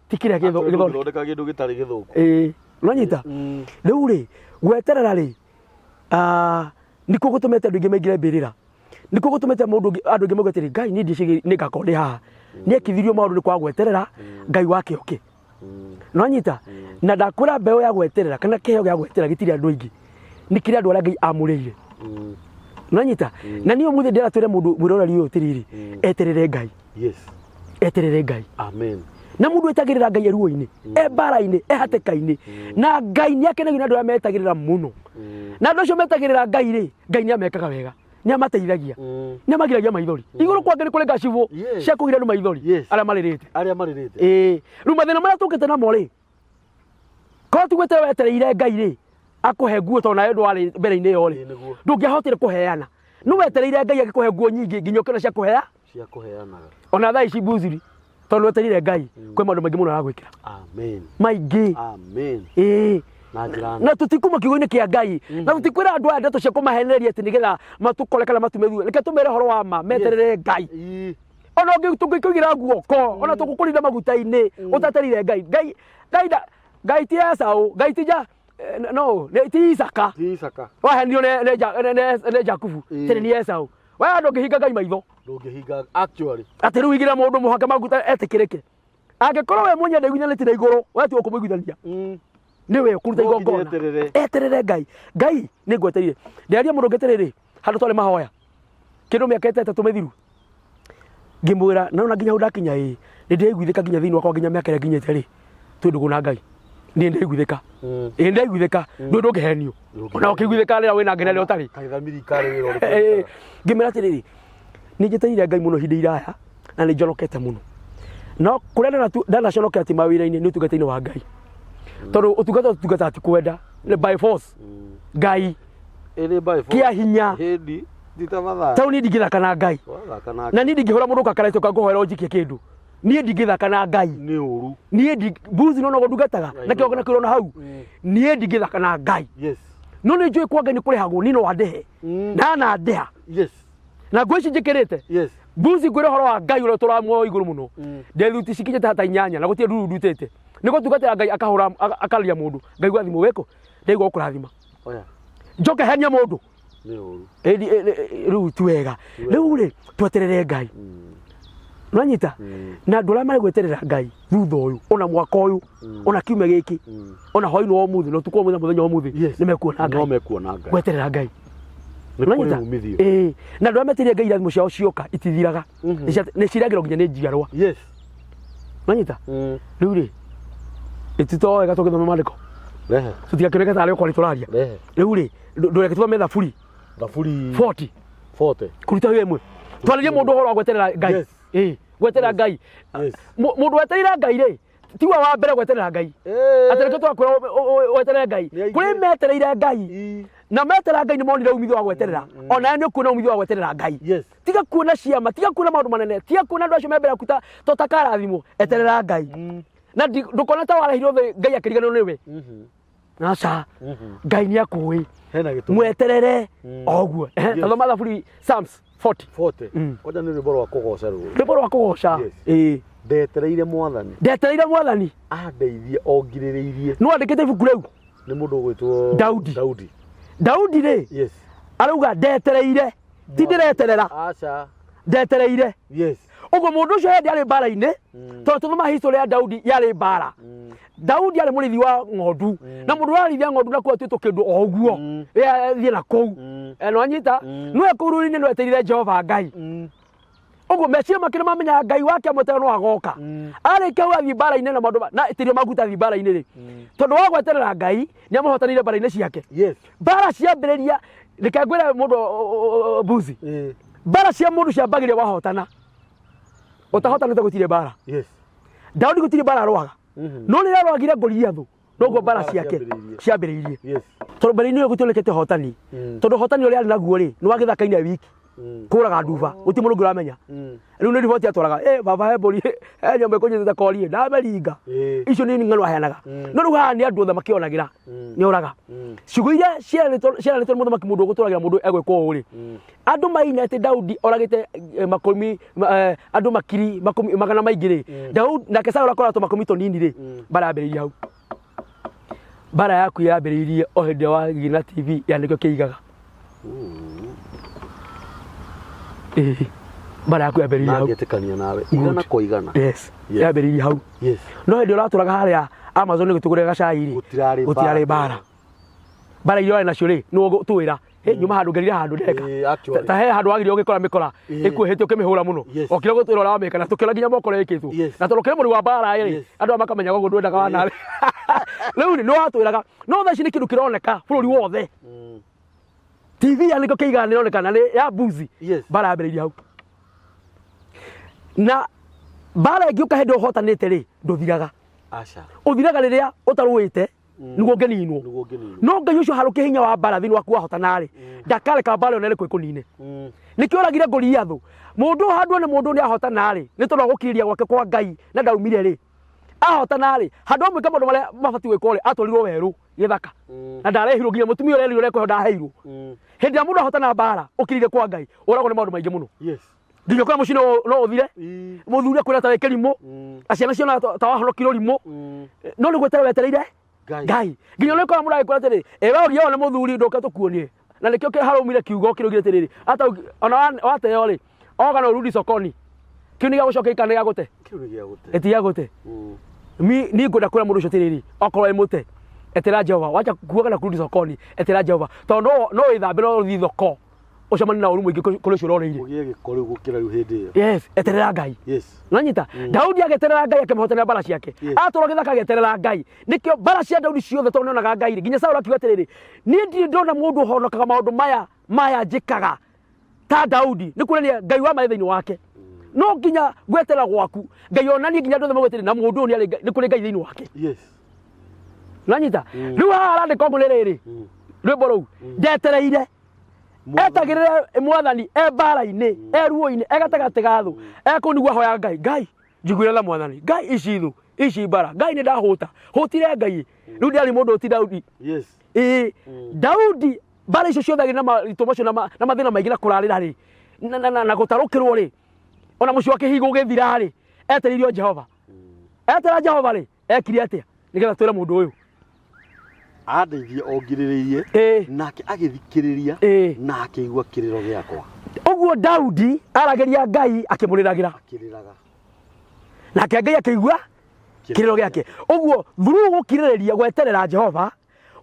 ti kira githondeka gindu gitari githuku uranyita riu ri gweterera ri niko gutumete andu ingi maingire mbirira niko gutumete andu ingi maugatiri ngai ni ndicigi ni ngakore haha ni ekithirio maundu ni kwa gweterera ngai wake oke uranyita na ndakura mbeo ya gweterera kana kiheo ya gweterera gitiri andu ingi ni kiri andu aria ngai amurire uranyita na niyo muthe ndira twire mundu mwirora riyo tiriri eterere ngai eterere ngai amen na mundu etagirira ngai eruo-ini mbara-ini hateka-ini na ngai ni akenagio na andu aria metagirira muno na andu acio metagirira ngai ri ngai ni amekaga wega ni amateithagia ni amagiragia maithori iguru kwake ni kuri ngacibo cia kugira andu maithori aria maririte riu mathina maria tukite namo ri korwo tugwete wetereire ngai ri akuhe nguo tondu nawe ndwari mbere-ini iyo ri ndungihotire kuheana no wetereire ngai agikuhe nguo nyingi nginya ukina cia kuheanaga ona thaa ici mbuziri tondu wetereire ngai kwi maundu maingi muno aragwikira maingi na tutikuma kiugo-ini kia ngai na tutikwira andu aya ndeto cia kumahenereria ati nigetha matukore kana matume reke tumere horo wa ma meterere ngai ona ungi tungikugira guoko ona tugukurinda maguta-ini utaterire ngai ti Esau ngai ti no ti Isaka wahenio ne Jakubu tene ni Esau we andu ngihinga ngai maitho ndungihinga actually ati riu igira mundu muhaka maguta etikirike angikorwo we munye ndiguithanĩtie na iguru we ti ukumuiguithania niwe kuruta igongona eterere ngai ni ngweterire ndiaria mundu ngeterere handu twari mahoya kindu miaka 3 mithiru ngimwira na nginya udakinya ni ndeiguithika nginya thiini wakwa nginya miaka nginyete ri twinduguna ngai ni ndeiguithika ndeiguithika ndu ngehenio ona ukiguithika rira wina ngene rira utari kaithamiri kare wira uri ngimira atiriri ni njeterire ngai muno hindi iraya na ni njorokete muno no kuria ndanaconoke ati mawira-ini ni utungata-ini wa ngai tondu utungata ati kwenda ni by force ngai kia hinya tau ni ndingithaka na ngai na ni ndingihura mundu kakaraitio kanguhoera unjikie kindu ni ndingithaka na ngai ni uru ni mbuzi no ndungataga na kiogana kirona hau ni ndingithaka na ngai no ni njui kwa ngai ni kurihagwo ni no andehe na ndeha na ngwici njikirite mbuzi ngwire horo wa ngai uria turamwo iguru muno nderuti cikinyete hata 8 na gutie nduru ndutete niko tugatira ngai akahura akaria mundu ngai gwathimo weko ndaigo kurathima njoke henia mundu ni uru riu twega riu ri tweterere ngai nanyita na ndura mari gweterera ngai thutha uyu ona mwaka uyu ona kiume giki ona hoino o muthi no tuko muthenya o muthi ni mekuona ngai gweterera ngai na ndura metirie ngai irathimo ciao cioka itithiraga ni ciragiro nginya ni njiarwa nanyita riu ri ititoe gatugithoma mandiko tutigakioneka tari ukwari turaria riu ri ndureke tuthome thaburi 40 kuruta wimwe twaririe mundu horo wa gweterera ngai gweterera ngai mundu weterera ngai ri tiwa wa mbere gweterera ngai atereke twakwira weterera ngai kuri metereire ngai na metera Ngai nĩ monire umithio wa gweterera ona nĩ kuona umithio wa gweterera Ngai tiga kuona ciama tiga kuona maũndũ manene tiga kuona andũ acio me mbere yaku ta takarathimo eterera Ngai na ndukona ta warahirwo Ngai akĩriganĩrwo nĩwe aca Ngai nĩ akũĩ mweterere oguo thoma thaburi Psalms 40 koja nĩ rwĩmbo rwa kũgoca rũrũ rwĩmbo rwa kũgoca ndetereire mwathani andeithie ongirĩrĩirie no andĩkĩte ibuku rĩu nĩ mũndũ ũgwĩtwo Daudi rĩ arauga ndetereire ti ndĩreterera ndetereire ũguo mũndũ ũcio hĩndĩ arĩ mbara-inĩ tondũ tũthoma history ya Daudi yarĩ mbara Daudi arĩ mũrĩithi wa ng'ondu na mũndũ ũrarĩithia ng'ondu nakuo atuĩtwo kĩndũ o ũguo thiĩ na kũu no anyita no ekũrũri-inĩ no etereire Jehova Ngai ũguo meciria makĩrĩ mamenya Ngai wake amweterera no agoka arĩkia athiĩ mbara-inĩ na maũndũ na ĩtĩrio maguta athiĩ mbara-inĩ rĩ tondũ wa gweterera Ngai nĩ amũhotanĩire mbara-inĩ ciake mbara ciambĩrĩria reke ngwĩre mũndũ mbuzi mbara cia mũndũ ciambagĩrĩria wahotana ũtahotanĩte gũtirĩ mbara Daudi gũtirĩ mbara arũaga no rĩrĩa arũagire Goliathũ noguo mbara ciake ciambĩrĩirie tondũ mbara-inĩ ĩyo gũtionekete hotani tondũ hotani ũrĩa arĩ naguo rĩ nĩ wa gĩthaka-inĩ wiki kũraga nduba gũtirĩ mũndũ ũngĩ ũramenya rĩu nĩ riboti atwaraga baba he mbũri he nyamũ ĩkũnyitĩte korie ndameringa icio nĩ ng'ano aheanaga no rĩu haha nĩ andũ othe makĩonagĩra nĩ oraga ciugo iria ciaranĩtwo nĩ mũthamaki mũndũ ũgũtũragĩra mũndũ egwĩkwo ũũ rĩ andũ maina atĩ Daudi oragĩte makũmi andũ makiri magana maingĩ rĩ Daudi nake Saũlũ akoratwo makũmi tũnini rĩ mbara yambĩrĩirie hau mbara yaku yambĩrĩirie o hĩndĩ wa Gina TV ya nĩkĩo kĩigaga mbara yaku yambĩrĩirie hau ngĩtĩkania nawe igana kwa igana yambĩrĩirie hau no hĩndĩ ũratũraga harĩa Amazon gĩtũgũrĩra gacai rĩ gũtirarĩ mbara iria warĩ nacio rĩ nĩguo twĩra nyuma handũ ngerire handũ ndeka ta he handũ wagire ũgĩkora mĩkora ĩkuĩhĩte ũkĩmĩhũra mũno okire gũtwĩra ũrĩa wamĩka na tũkĩona nginya moko rekĩtwo na tondũ kĩrĩ mũri wa mbara rĩ andũ makamenya ũguo ndwendaga wanarĩ rĩu nĩ watwĩraga no thaa ici nĩ kĩndũ kĩroneka bũrũri wothe TV ya nĩkĩo kĩigaga nĩ ĩroneka na nĩ ya mbuzi mbara yambĩrĩirie hau na mbara ĩngĩũka hĩndĩ ũhotanĩte rĩ ndũthiraga ũthiraga rĩrĩa ũtarũĩte nĩguo ũngĩninwo no Ngai ũcio harũkia hinya wa mbara thĩinĩ waku wahotana rĩ ndakareka mbara ĩyo ĩrĩkwo ĩkũnine nĩkĩo oragire Goliathũ mũndũ handũ nĩ mũndũ nĩ ahotana rĩ nĩ tondũ agũkirĩria gwake kwa Ngai na ndaumire rĩ ahotana rĩ handũ amwĩka maũndũ marĩa mabatiĩ gwĩkwo rĩ atwarirwo werũ gĩthaka na ndarehirwo nginya mũtumia ũrĩa erirwo rekwo ndaheirwo hĩndĩ ya mũndũ ahotana mbara ũkirĩire kwa Ngai ũragwo nĩ maũndũ maingĩ mũno nginya kwa mũciĩ no ũthire mũthuri akwĩra ta wĩ kĩrimũ aciana ciona ta wahonokire ũrimũ no nĩ gwetera wetereire Ngai nginya nĩ ũkora mũndũ agĩkwĩra atĩrĩ we ũgĩo nĩ mũthuri ndũke tũkuonie na nĩkĩo harũmire kiugo kĩrũgire atĩrĩrĩ hata ona wateo rĩ oga no urudi sokoni kĩu nĩ gĩa gũcoka ikana gĩa gũte ĩtiga gũte niĩ ngwenda kwĩra mũndũ ũcio atĩrĩrĩ okorwo wĩ mũte etera Jehova wacha kuoga na kurudi sokoni etera Jehova tondũ no wĩthambe no ũthiĩ thoko ucamani na ũru mũingĩ kũrĩ ũcio ũroreire ũgĩe gĩkoro gũkĩra rĩu hĩndĩ ĩyo eterera Ngai nanyita Daudi agĩeterera Ngai akĩmũhotanĩra mbara ciake atũra gĩthaka agĩeterera Ngai nĩkĩo mbara cia Daudi ciothe tondũ nĩonaga Ngai nginya Saũlũ akiuga atĩrĩrĩ niĩ ndirĩ ndona mũndũ ũhonokaga maũndũ maya njĩkaga ta Daudi nĩ kuonania Ngai wa maĩ thĩinĩ wake no nginya gwetera gwaku Ngai onanie nginya andũ othe magweterere na mũndũ ũyũ nĩ kũrĩ Ngai thĩinĩ wake nanyita rĩu haha arandĩka ũguo rĩrĩ rwĩmbo rũu ndetereire etagĩrĩre mwathani mbara-inĩ ruo-inĩ gatagatĩ ga thũ kũu nĩguo ahoya Ngai njiguĩra na mwathani Ngai ici thũ ici mbara Ngai nĩ ndahũta hũtire Ngai rĩu ndĩarĩ mũndũ ti Daudi Daudi mbara icio ciothe agĩrĩ na maritũ macio na mathĩna maingĩ na kũrarĩra rĩ na gũtarũkĩrwo rĩ ona mũciĩ wake higo ũgĩthira rĩ etereirio Jehova etera Jehova rĩ ekire atĩa nĩgetha twĩre mũndũ ũyũ andeithie ongirĩrĩirie nake agĩthikĩrĩria na akĩigua kĩrĩro gĩakwa ũguo Daudi aragĩria Ngai akĩmũrĩragĩra nake Ngai akĩigua kĩrĩro gĩake ũguo through gũkirĩrĩria gweterera Jehova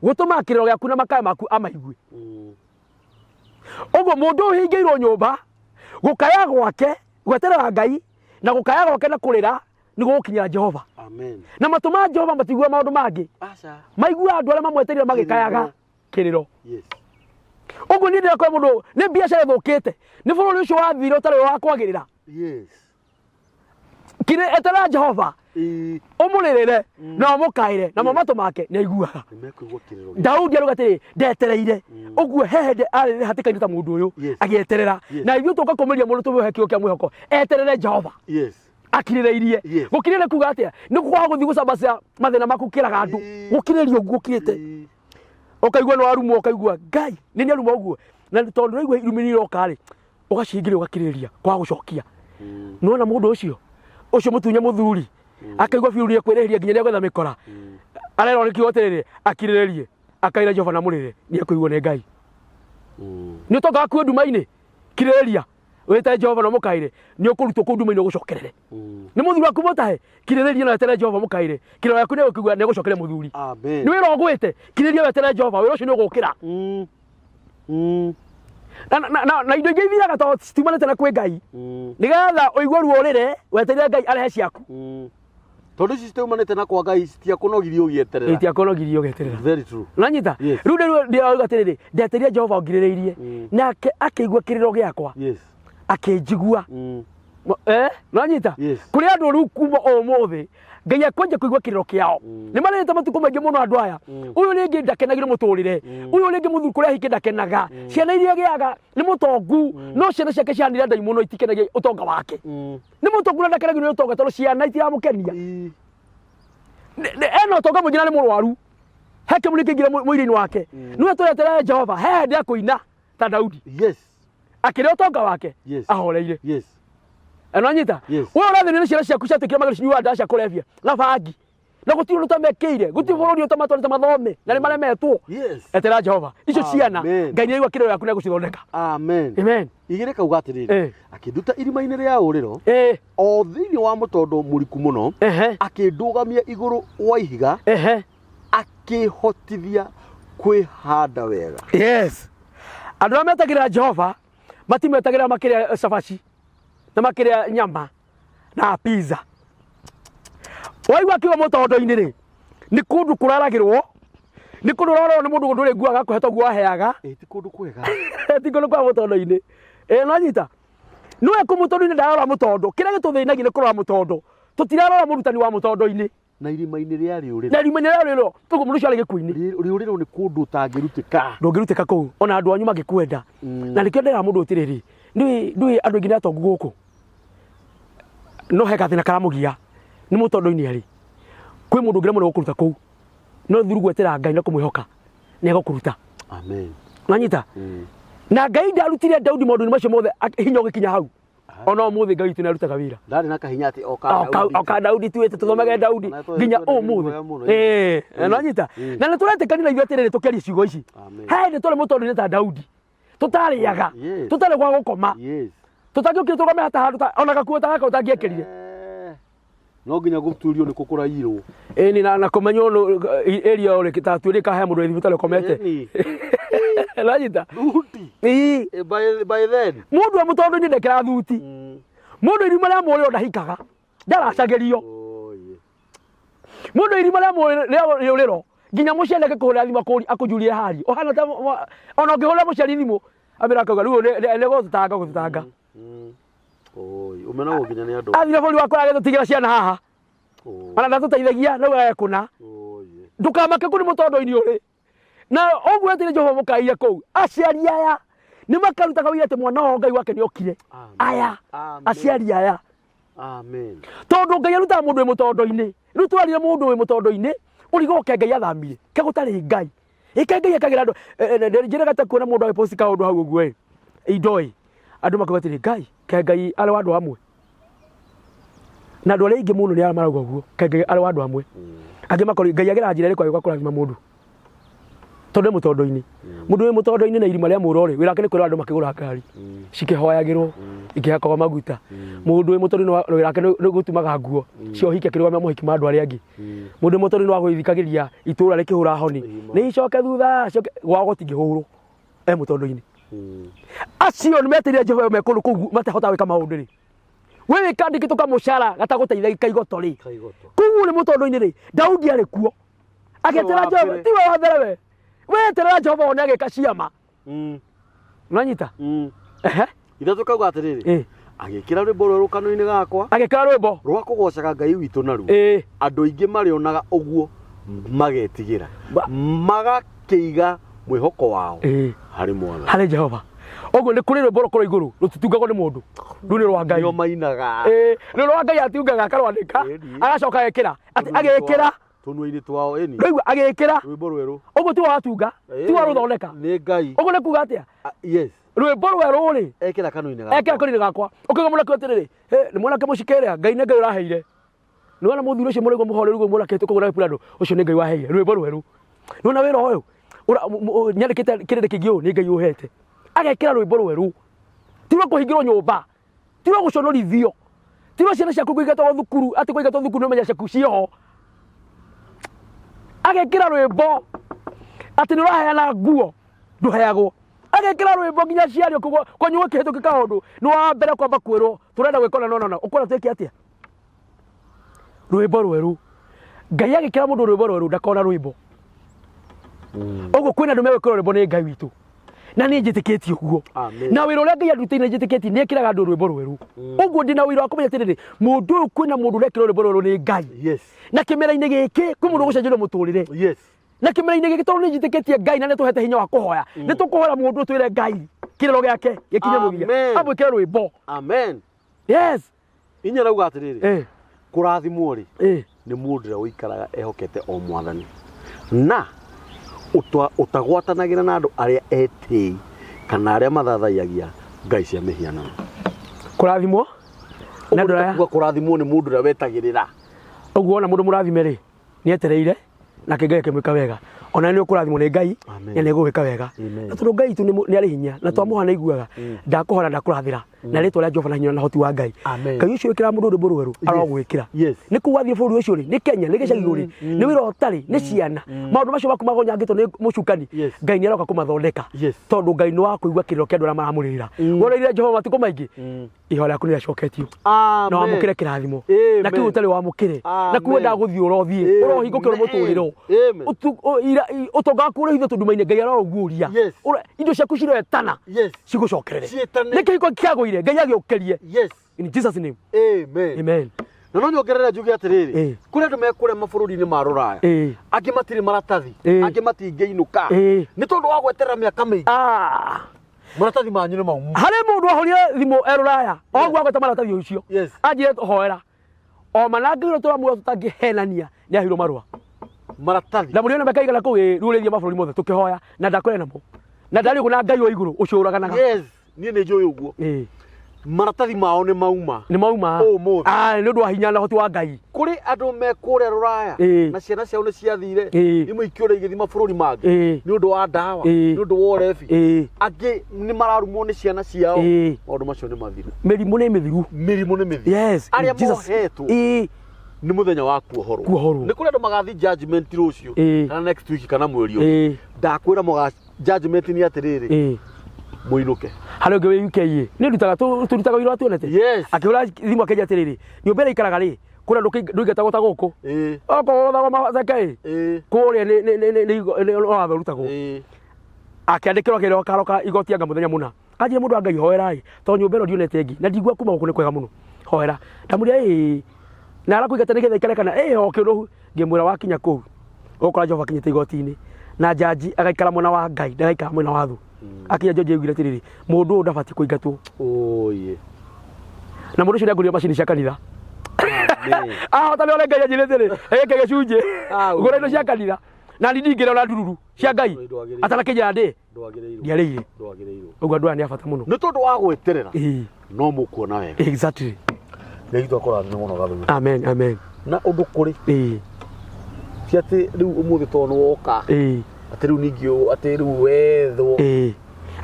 gũtũma kĩrĩro gĩaku na makaya maku amaigue ũguo mũndũ ũyũ hingĩirwo nyũmba gũkaya gwake gweterera Ngai na gũkaya gwake na kũrĩra nĩguo gũkinyĩra Jehova na matũ ma Jehova matigua maũndũ mangĩ maigua andũ arĩa mamwetereire magĩkayaga kĩrĩro ũguo niĩ ndĩrakora mũndũ nĩ biacara ĩthũkĩte nĩ bũrũri ũcio wathire ũtarĩ wa kwagĩrĩra kire etera Jehova omurerere na omukaire na mamato make na iguaga Daudi arugatire ndetereire uguo hehede ari hatikaine ta mundu uyu agieterera na ithu tukakomeria mundu tuwe kio kia mwihoko eterere Jehova akirireirie gukirire kuga atia ni kwa guthi gucambacira mathina maku kiraga andu gukiririo gukirite ukaigua no arumo ukaigua Ngai ni ni arumo uguo na tondu raigua irumiriro kari ugacingire ugakiriria kwa gucokia nona mundu ucio mutunya muthuri akaigua biurie kwiriria nginya gwetha mikora arero ni kigoterere akirirerie akaira Jehova na murire ni akuigua ne Ngai ni utoka ku nduma-ini kirireria wete Jehova na mukaire ni ukurutwo ku nduma-ini ugucokerere ni muthuri aku motahe kirireria na wetere Jehova mukaire kirero yaku ni ukigua ne gucokere muthuri ni wira ogwite kirireria wetere Jehova wira ucio ni ugukira na indo ingĩ ithiraga to citiumanĩte na kwĩ Ngai nĩgetha ũigua ruo rĩrĩ wetereire Ngai arehe ciaku tondu ici citiumanĩte na kwa Ngai citiakũnogirie ũgĩeterera itiakũnogirie ũgĩeterera very true nanyita rĩu ndĩrauga atĩrĩrĩ ndetereire Jehova ngirĩrĩirie nake akĩigua kĩrĩro gĩakwa akĩnjigua nanyita kũrĩ andũ rĩu kuma ũmũthĩ Ngai akwenja kuigua kiriro kiao ni marete matuko maingi muno andu aya uyu ningi ndakenagire muturire uyu ningi muthuri kuria hiki ndakenaga ciana iria giaga ni mutongu no ciana ciake cianire ndai muno itikenagia utonga wake ni mutongu na ndakenagire ni utonga tolo ciana itiramukenia eno utonga mwingine ni murwaru heke mulikigira mwiri-ini wake niwe twetere Jehova he ndia kuina ta Daudi akire utonga wake ahoreire ananyita wewe urathini ni ciana ciaku ciatukire magari cinyua ndaca kurevia na bangi na gutiro utamekeire gutibururi utamatwarite mathome na ni maremetwo etera Jehova icio ciana Ngai ni aigua kirero yaku na gucithondeka amen igire kauga atiriri akinduta irima-ini ria uriro o thiini wa mutondo muriku muno akindugamia iguru wa ihiga akihotithia kwihanda wega andu arĩa metagĩrĩra Jehova matimetagĩrĩra makĩrĩa cabaci na makĩrĩa nyama na pizza waigua kiuga mutondo-ini ri ni kundu kuraragirwo ni kundu rorwo ni mundu nduri nguaga kuhetwo guo aheaga ti kundu kwega ti kundu kwa mutondo-ini nanyita niwe ku mutondo-ini ndarora mutondo kiria gituthinagia ni kurora mutondo tutirarora murutani wa mutondo-ini na irima-ini ria riuriro na irima-ini ria riuriro tugu mundu cio ari gikuini riuriro ni kundu utangirutĩka ndũngĩrutĩka kũu ona andu anyu magikwenda na nikio ndera mundu utiriri ndui andu ingĩ atongu guku no heka thina karamugia ni mutondo-ini ari kwi mundu ngire muno gukuruta kũu no thuru gwetera Ngai na kumwihoka ni agukuruta amen nanyita na Ngai ndarutire Daudi maundu-ini macio mothe hinya ũgĩkinya hau ona ũmũthĩ Ngai tu nĩarutaga wĩra ndarĩ na kahinya atĩ oka Daudi tuĩte tũthomage Daudi nginya ũmũthĩ nanyita na nĩtũretĩkania na ithuĩ atĩrĩrĩ tũkĩaria ciugo ici he nĩ tũrĩ mũtondo-ini ta Daudi tũtarĩaga tũtarĩ gwa gũkoma tutangĩũkire tũrũgame hata handũ ona gakuo ta gaka ũtangĩekĩrire no nginya guturio ni kukurairwo ni na kumenyo no area ole kitatuire ka he mundu ithibitari komete lajita thuti by then mundu mutondo ni ndekera thuti mundu irima ria muri ndahikaga ndaracagerio mundu irima ria muri ria uriro nginya muciandeke kuhura thima kuri akujurie hari ohana ta ona ngihura muciari thimu amira kauga riu ne gututanga umena gukinya ni andu athire bori wakora gĩtũtigĩra ciana haha ana ndatũteithagia no gagekũna ndukamake kũrĩ mũtondo-ini ũrĩ na ũguo eteire Jehova mũkaire kũu aciari aya nĩ makarutaga wĩra atĩ mwana wao Ngai wake nĩ okire aya aciari aya tondũ Ngai arutaga mũndũ wĩ mũtondo-ini rĩu twarire mũndũ wĩ mũtondo-ini ũrigoke Ngai athamire ke gũtarĩ Ngai ĩke Ngai akagĩra andũ njĩraga ta kuona mũndũ agĩposti kaũndũ hau ũguo indo andũ makuga atĩrĩ Ngai ke Ngai arĩ wa andũ amwe na andũ arĩa aingĩ mũno nĩ arĩa marauga ũguo ke Ngai arĩ wa andũ amwe angĩ makorwo Ngai agera njĩra ĩrĩkũ agĩũka kũrathima mũndũ tondũ mũtondo-ini mũndũ wĩ mũtondo-ini na irima rĩa mũrore wĩra wake nĩ kwĩra andũ makĩgũra ngari cikĩhoyagĩrwo ikĩhakagwo maguta mũndũ wĩ mũtondo-ini wĩra wake nĩ gũtumaga nguo cio hike kĩrũgamia mũhiki ma andũ arĩa angĩ mũndũ wĩ mũtondo-ini wa gũthikagĩria itũũra rĩkĩhũra honi nĩ icoke thutha gwao gũtingĩhũrwo mũtondo-ini acio nĩ metereire Jehova me kũndũ kũu matahota gwĩka maũndũ rĩ we wĩkandĩkĩtwo kamũcara gatagũteithagia kaigoto rĩ kũu nĩ mũtondo-ini rĩ Daudi arĩ kuo agĩetera Jehova tiwe wa mbere we weterera Jehova one agĩka ciama nanyita ithe tũkauga atĩrĩrĩ agikira rwimbo rweru kanua-ini gakwa agikira rwimbo rwa kugocaga Ngai witũ naru andu aingi marionaga uguo magetigira magakĩiga mwĩhoko wao harĩ Mwathani harĩ Jehova oguo nĩ kũrĩ rwimbo rũkorwo igũrũ rũtitungagwo nĩ mũndũ rũu nĩ rwa Ngai nĩo mainaga nĩ rwa Ngai atiungaga akarwandĩka agacoka agekĩra atĩ agekĩra tũnua-inĩ twao rĩu agekĩra rwimbo rweru oguo ti watunga ti wa rũthondeka nĩ Ngai oguo nĩ kuga atĩa yes rwimbo rweru rĩ ekĩra kanua-inĩ gakwa ũkauga mwanake atĩrĩrĩ nĩ mwanake mũcikerea Ngai nĩ Ngai ũraheire nĩ wona mũthuri ũcio mũrĩgo mũhoreru ũguo mũrakĩte kũgũra purado ũcio nĩ Ngai waheire rwimbo rweru nĩ wona wĩra ũyũ nyandĩkĩte kĩrĩndĩ kĩngĩ ũũ nĩ Ngai ũhete agekĩra rwimbo rweru ti rwa kũhingĩrwo nyũmba ti rwa gũconorithio ti rwa ciana ciaku kũingatwo thukuru atĩ kũingatwo thukuru nĩ menya ciaku ciĩho agekĩra rwimbo atĩ nĩ ũraheana nguo ndũheagwo agekĩra rwimbo nginya ciario kwanyu gũkĩhĩtũkĩka ũndũ nĩ wa mbere kwamba kwĩrwo tũrenda gwĩkona no ũkwona twĩke atĩa rwimbo rweru Ngai agĩkĩra mũndũ rwimbo rweru ndakona rwimbo ũguo kwĩna andũ megwĩkĩrwo rwimbo nĩ Ngai witũ na nĩ njĩtĩkĩtie ũguo na wĩra ũrĩa Ngai andutĩire njĩtĩkĩtie nĩ ekĩraga andũ rwimbo rweru ũguo ndĩ na wĩra wa kũmenya atĩrĩrĩ mũndũ ũyũ kwĩna mũndũ ũrekĩrwo rwimbo rweru nĩ Ngai na kĩmera-inĩ gĩkĩ kwĩ mũndũ ũgũcenjerio mũtũrĩre na kĩmera-inĩ gĩkĩ tondũ nĩ njĩtĩkĩtie Ngai na nĩ tũhete hinya wa kũhoya nĩ tũkũhoera mũndũ twĩre Ngai kĩrĩro gĩake gĩkinye mũthia amwĩkĩre rwimbo amen yes inya rauga atĩrĩrĩ kũrathimwo rĩ nĩ mũndũ ũrĩa ũikaraga ehokete o Mwathani na ũtagwatanagĩra na andũ arĩa etĩi kana arĩa mathathaiyagia ngai cia mĩhianano kũrathimwo na andũ aya kũrathimwo nĩ mũndũ ũrĩa wetagĩrĩra ũguo ona mũndũ mũrathime rĩ nĩ etereire nake Ngai akĩmwĩka wega ona nĩ ũkũrathimwo nĩ Ngai na nĩ egũgwĩka wega na tondũ Ngai tu nĩ arĩ hinya na twamũha nĩ aiguaga ndakũhora ndakũrathĩra na rĩtwa rĩa Jehova na hinya na hoti wa Ngai Ngai ũcio wĩkĩra mũndũ rwĩmbo rweru arogwĩkĩra nĩ kũu wathiĩ bũrũri ũcio rĩ nĩ Kenya nĩ gĩcagi rĩ nĩ wĩra ũtarĩ nĩ ciana maũndũ macio maku magonyangĩtwo nĩ mũcukani Ngai nĩ aroka kũmathondeka tondũ Ngai nĩ wa kũigua kĩrĩro kĩa andũ arĩa maramũrĩrĩra woneire Jehova matukũ maingĩ ihoya rĩaku nĩ rĩacoketio na wamũkĩre kĩrathimo na kĩu ũtarĩ wamũkĩre na kuo ndagũthiĩ ũrothiĩ ũrohingũkĩrwo mũtũrĩro ũtonga waku ũrĩ hitho tũnduma-inĩ Ngai aroguũria indo ciaku ciretana cigũcokerere nĩ kĩhiko kĩagũire Ngai agĩũkĩrie in Jesus name amen na no nyongerere njuge atĩrĩrĩ kũrĩ andũ mekũrĩa mabũrũri-inĩ ma rũraya angĩ matirĩ maratathi angĩ matingĩinũka nĩ tondũ wa gweterera mĩaka mĩingĩ maratathi manyu nĩ maumu harĩ mũndũ wahũrire thimũ rũraya oguo agweta maratathi ũcio anjire hoera o manangĩirwo tũramuoyo tũtangĩhenania nĩ ahirwo marũa maratathi na mũrĩona mekaigana kũu rũrĩrĩria mabũrũri mothe tũkĩhoya na ndakwĩra namo na ndarĩ ũguo na Ngai wa igũrũ ũcio ũraganaga niĩ nĩ njũĩ ũguo maratathi mao nĩ mauma nĩ ũndũ wa hinya na hoti wa Ngai kũrĩ andũ me kũrĩa rũraya na ciana ciao nĩ ciathire imwe ikĩũra igĩthiĩ mabũrũri mangĩ nĩ ũndũ wa ndawa nĩ ũndũ wa ũrebi angĩ nĩ mararumwo nĩ ciana ciao maũndũ macio nĩ mathiru mĩrimũ nĩ mĩthiru arĩa mohetwo nĩ mũthenya wa kuohorwo nĩ kũrĩ andũ magathiĩ judgment rũciũ kana next week kana mweri ũyũ ndakwĩra mũga judgment nĩ atĩrĩrĩ mũinũke harĩ ũngĩ wĩ UK nĩ tũrutaga wĩra tuonete akĩhũra thimũ akĩnjĩra atĩrĩrĩ nyũmba ĩrĩa aikaraga rĩ kũrĩa ndũingatagwo ta gũkũ okorwo ũthagwo maceke kũrĩa nĩ watho ũrutagwo akĩandĩkĩrwo kĩrĩo karoka igoti anga mũthenya mũna anjĩre mũndũ wa Ngai hoera tondũ nyũmba ĩno ndionete ĩngĩ na ndigua kuma gũkũ nĩ kwega mũno hoera ndamwĩra na arakũingata nĩgetha ikare kana hoke ũndũ ngĩmwĩra wakinya kũu ũgũkora Jehova akinyĩte igoti-inĩ na jaji agaikara mwena wa Ngai ndagaikara mwena wa thũ akinya jaji augire atĩrĩrĩ mũndũ ũyũ ndabatiĩ kũingatwo na mũndũ ũcio nĩ agũrire macini cia kanitha ahota nĩ ũrĩa Ngai anjĩrĩte rĩ gĩke gĩcunjĩ gũra indo cia kanitha na nĩ ndingĩrĩ ona ndururu cia Ngai atanakĩnjĩra ndĩ ndiarĩire ũguo andũ aya nĩ a bata mũno nĩ tondũ wa gwĩterera no mũkuona wega exactly nĩ itwa kũrathimwo mũno gathũri amen na ũndũ kũrĩ ti atĩ rĩu ũmũthĩ tondũ nĩ woka atĩ rĩu ningĩ atĩ rĩu wethwo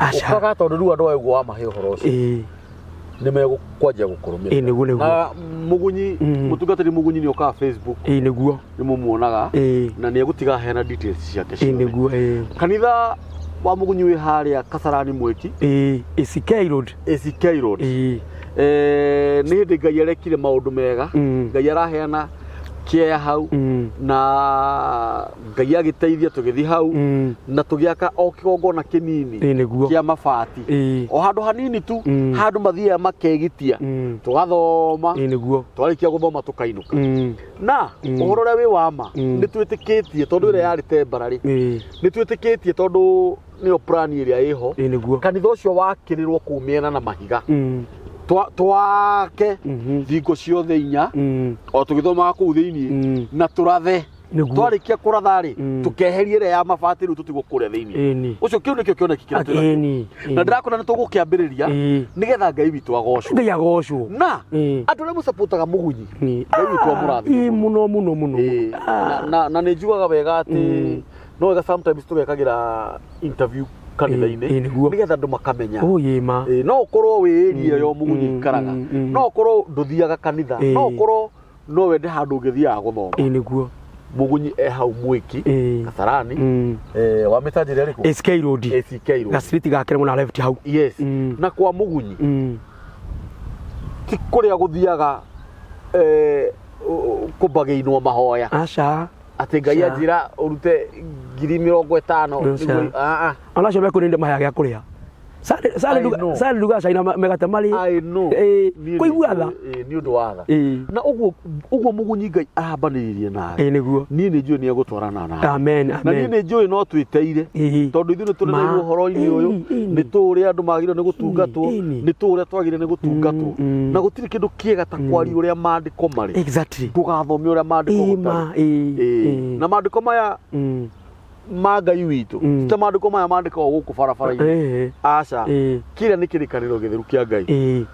ũkaga tondũ rĩu andũ aya ũguo wamahe ũhoro ũcio nĩ megũkwanjia gũkũrũmĩrĩra na mũgunyi mũtungatĩri mũgunyi nĩ okaga Facebook nĩguo nĩ mũmuonaga na nĩ egũtiga heana details ciake ciothe kanitha wa mũgunyi wĩ harĩa Kasarani Mweki ACK Road nĩ hĩndĩ Ngai arekire maũndũ mega Ngai araheana tũkĩeya hau na Ngai agĩteithia tũgĩthiĩ hau na tũgĩaka o kĩgongona kĩnini kĩa mabati o handũ hanini tu handũ mathiaga makegitia tũgathoma twarĩkia gũthoma tũkainũka na ũhoro ũrĩa wĩ wa ma nĩ twĩtĩkĩtie tondũ ĩrĩa yarĩ temporary nĩ twĩtĩkĩtie tondũ nĩyo plan ĩrĩa ĩho kanitha ũcio wakĩrĩrwo kũu mĩena na mahiga twake thingo ciothe 4 o tũgĩthomaga kũu thĩinĩ na tũrathe twarĩkia kũratha rĩ tũkeheria ĩrĩa ya mabati rĩu tũtigwo kũrĩa thĩinĩ ũcio kĩu nĩkĩo kĩoneki kĩrĩa na ndĩrakũona nĩ tũgũkĩambĩrĩria nĩgetha Ngai witũ agocwo na andũ arĩa mũsapũtaga mũgunyi Ngai witũ amũrathime mũno na nĩ njugaga wega atĩ no wega sometimes tũgekagĩra interview kanitha-inĩ nĩgetha andũ makamenya no ũkorwo wĩ area yo mũgunyi ikaraga no ũkorwo ndũthiaga kanitha no ũkorwo no wende handũ ũngĩthiaga gũthoma Mugunyi hau Mwiki Kasarani wa mĩtanjĩre ĩrĩkũ SK Road na street gakĩre mũna left hau yes na kwa Mugunyi ti kũrĩa gũthiaga kũmbagĩinwo mahoya aca atĩ Ngai anjĩra ũrute 50,000 ona cio mekũrĩnde mahaya gĩa kũrĩa sale nduga caina megate mari kũigua tha nĩ ũndũ wa tha na ũguo Mugunyi Ngai ahambanĩrĩirie nawe nĩguo niĩ nĩ njũĩ nĩ egũtwarana nawe amen na niĩ nĩ njũĩ no twĩteire tondũ ithuĩ nĩ tũrereirwo ũhoro-inĩ ũyũ nĩ tũũrĩa andũ magĩrĩirwo nĩ gũtungatwo nĩ tũũrĩa twagĩrĩirwo nĩ gũtungatwo na gũtirĩ kĩndũ kĩega ta kwaria ũrĩa maandĩko marĩ ndũgathome ũrĩa maandĩko gũtarĩ na maandĩko maya ma Ngai witũ ti maandĩko maya maandĩkagwo gũkũ barabara-inĩ aca kĩrĩa nĩ kĩrĩkanĩro gĩtheru kĩa Ngai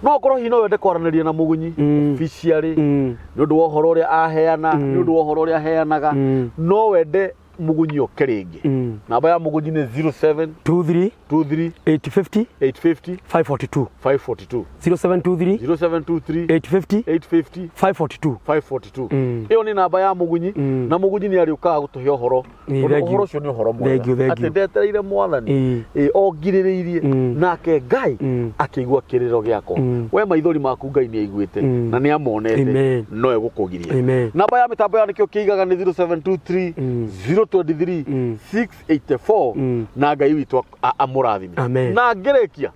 no ũkorwo hihi no wende kwaranĩria na Mugunyi officially nĩ ũndũ wa ũhoro ũrĩa aheana nĩ ũndũ wa ũhoro ũrĩa aheanaga no wende Mugunyi oke rĩngĩ namba ya Mugunyi nĩ 0723 850 542 0723 850 542 ĩyo nĩ namba ya Mugunyi na Mugunyi nĩ arĩũkaga gũtũhe ũhoro ũcio nĩ ũhoro mwega atĩ ndetereire Mwathani ongirĩrĩirie nake Ngai akĩigua kĩrĩro gĩakwa we maithori maku Ngai nĩ aiguĩte na nĩ amonete no egũkũgiria namba ya mĩtambo ya nĩkĩo kĩigaga nĩ 0723 023 684 na Ngai witũ amũrathime na ngĩrĩkia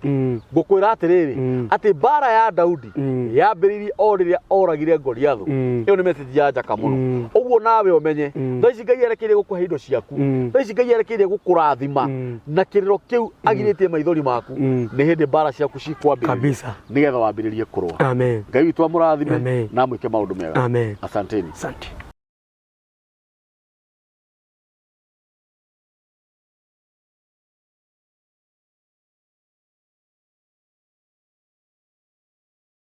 ngũkwĩra atĩrĩrĩ atĩ mbara ya Daudi yambĩrĩirie o rĩrĩa oragire Goliathũ ĩyo nĩ message ya njaka mũno ũguo nawe ũmenye thaa ici Ngai erekeire gũkũhe indo ciaku thaa ici Ngai erekeire gũkũrathima na kĩrĩro kĩu agirĩtie maithori maku nĩ hĩndĩ mbara ciaku cikwambĩrĩria nĩgetha wambĩrĩrie kũrũa Ngai witũ amũrathime na mwĩke maũndũ mega asanteni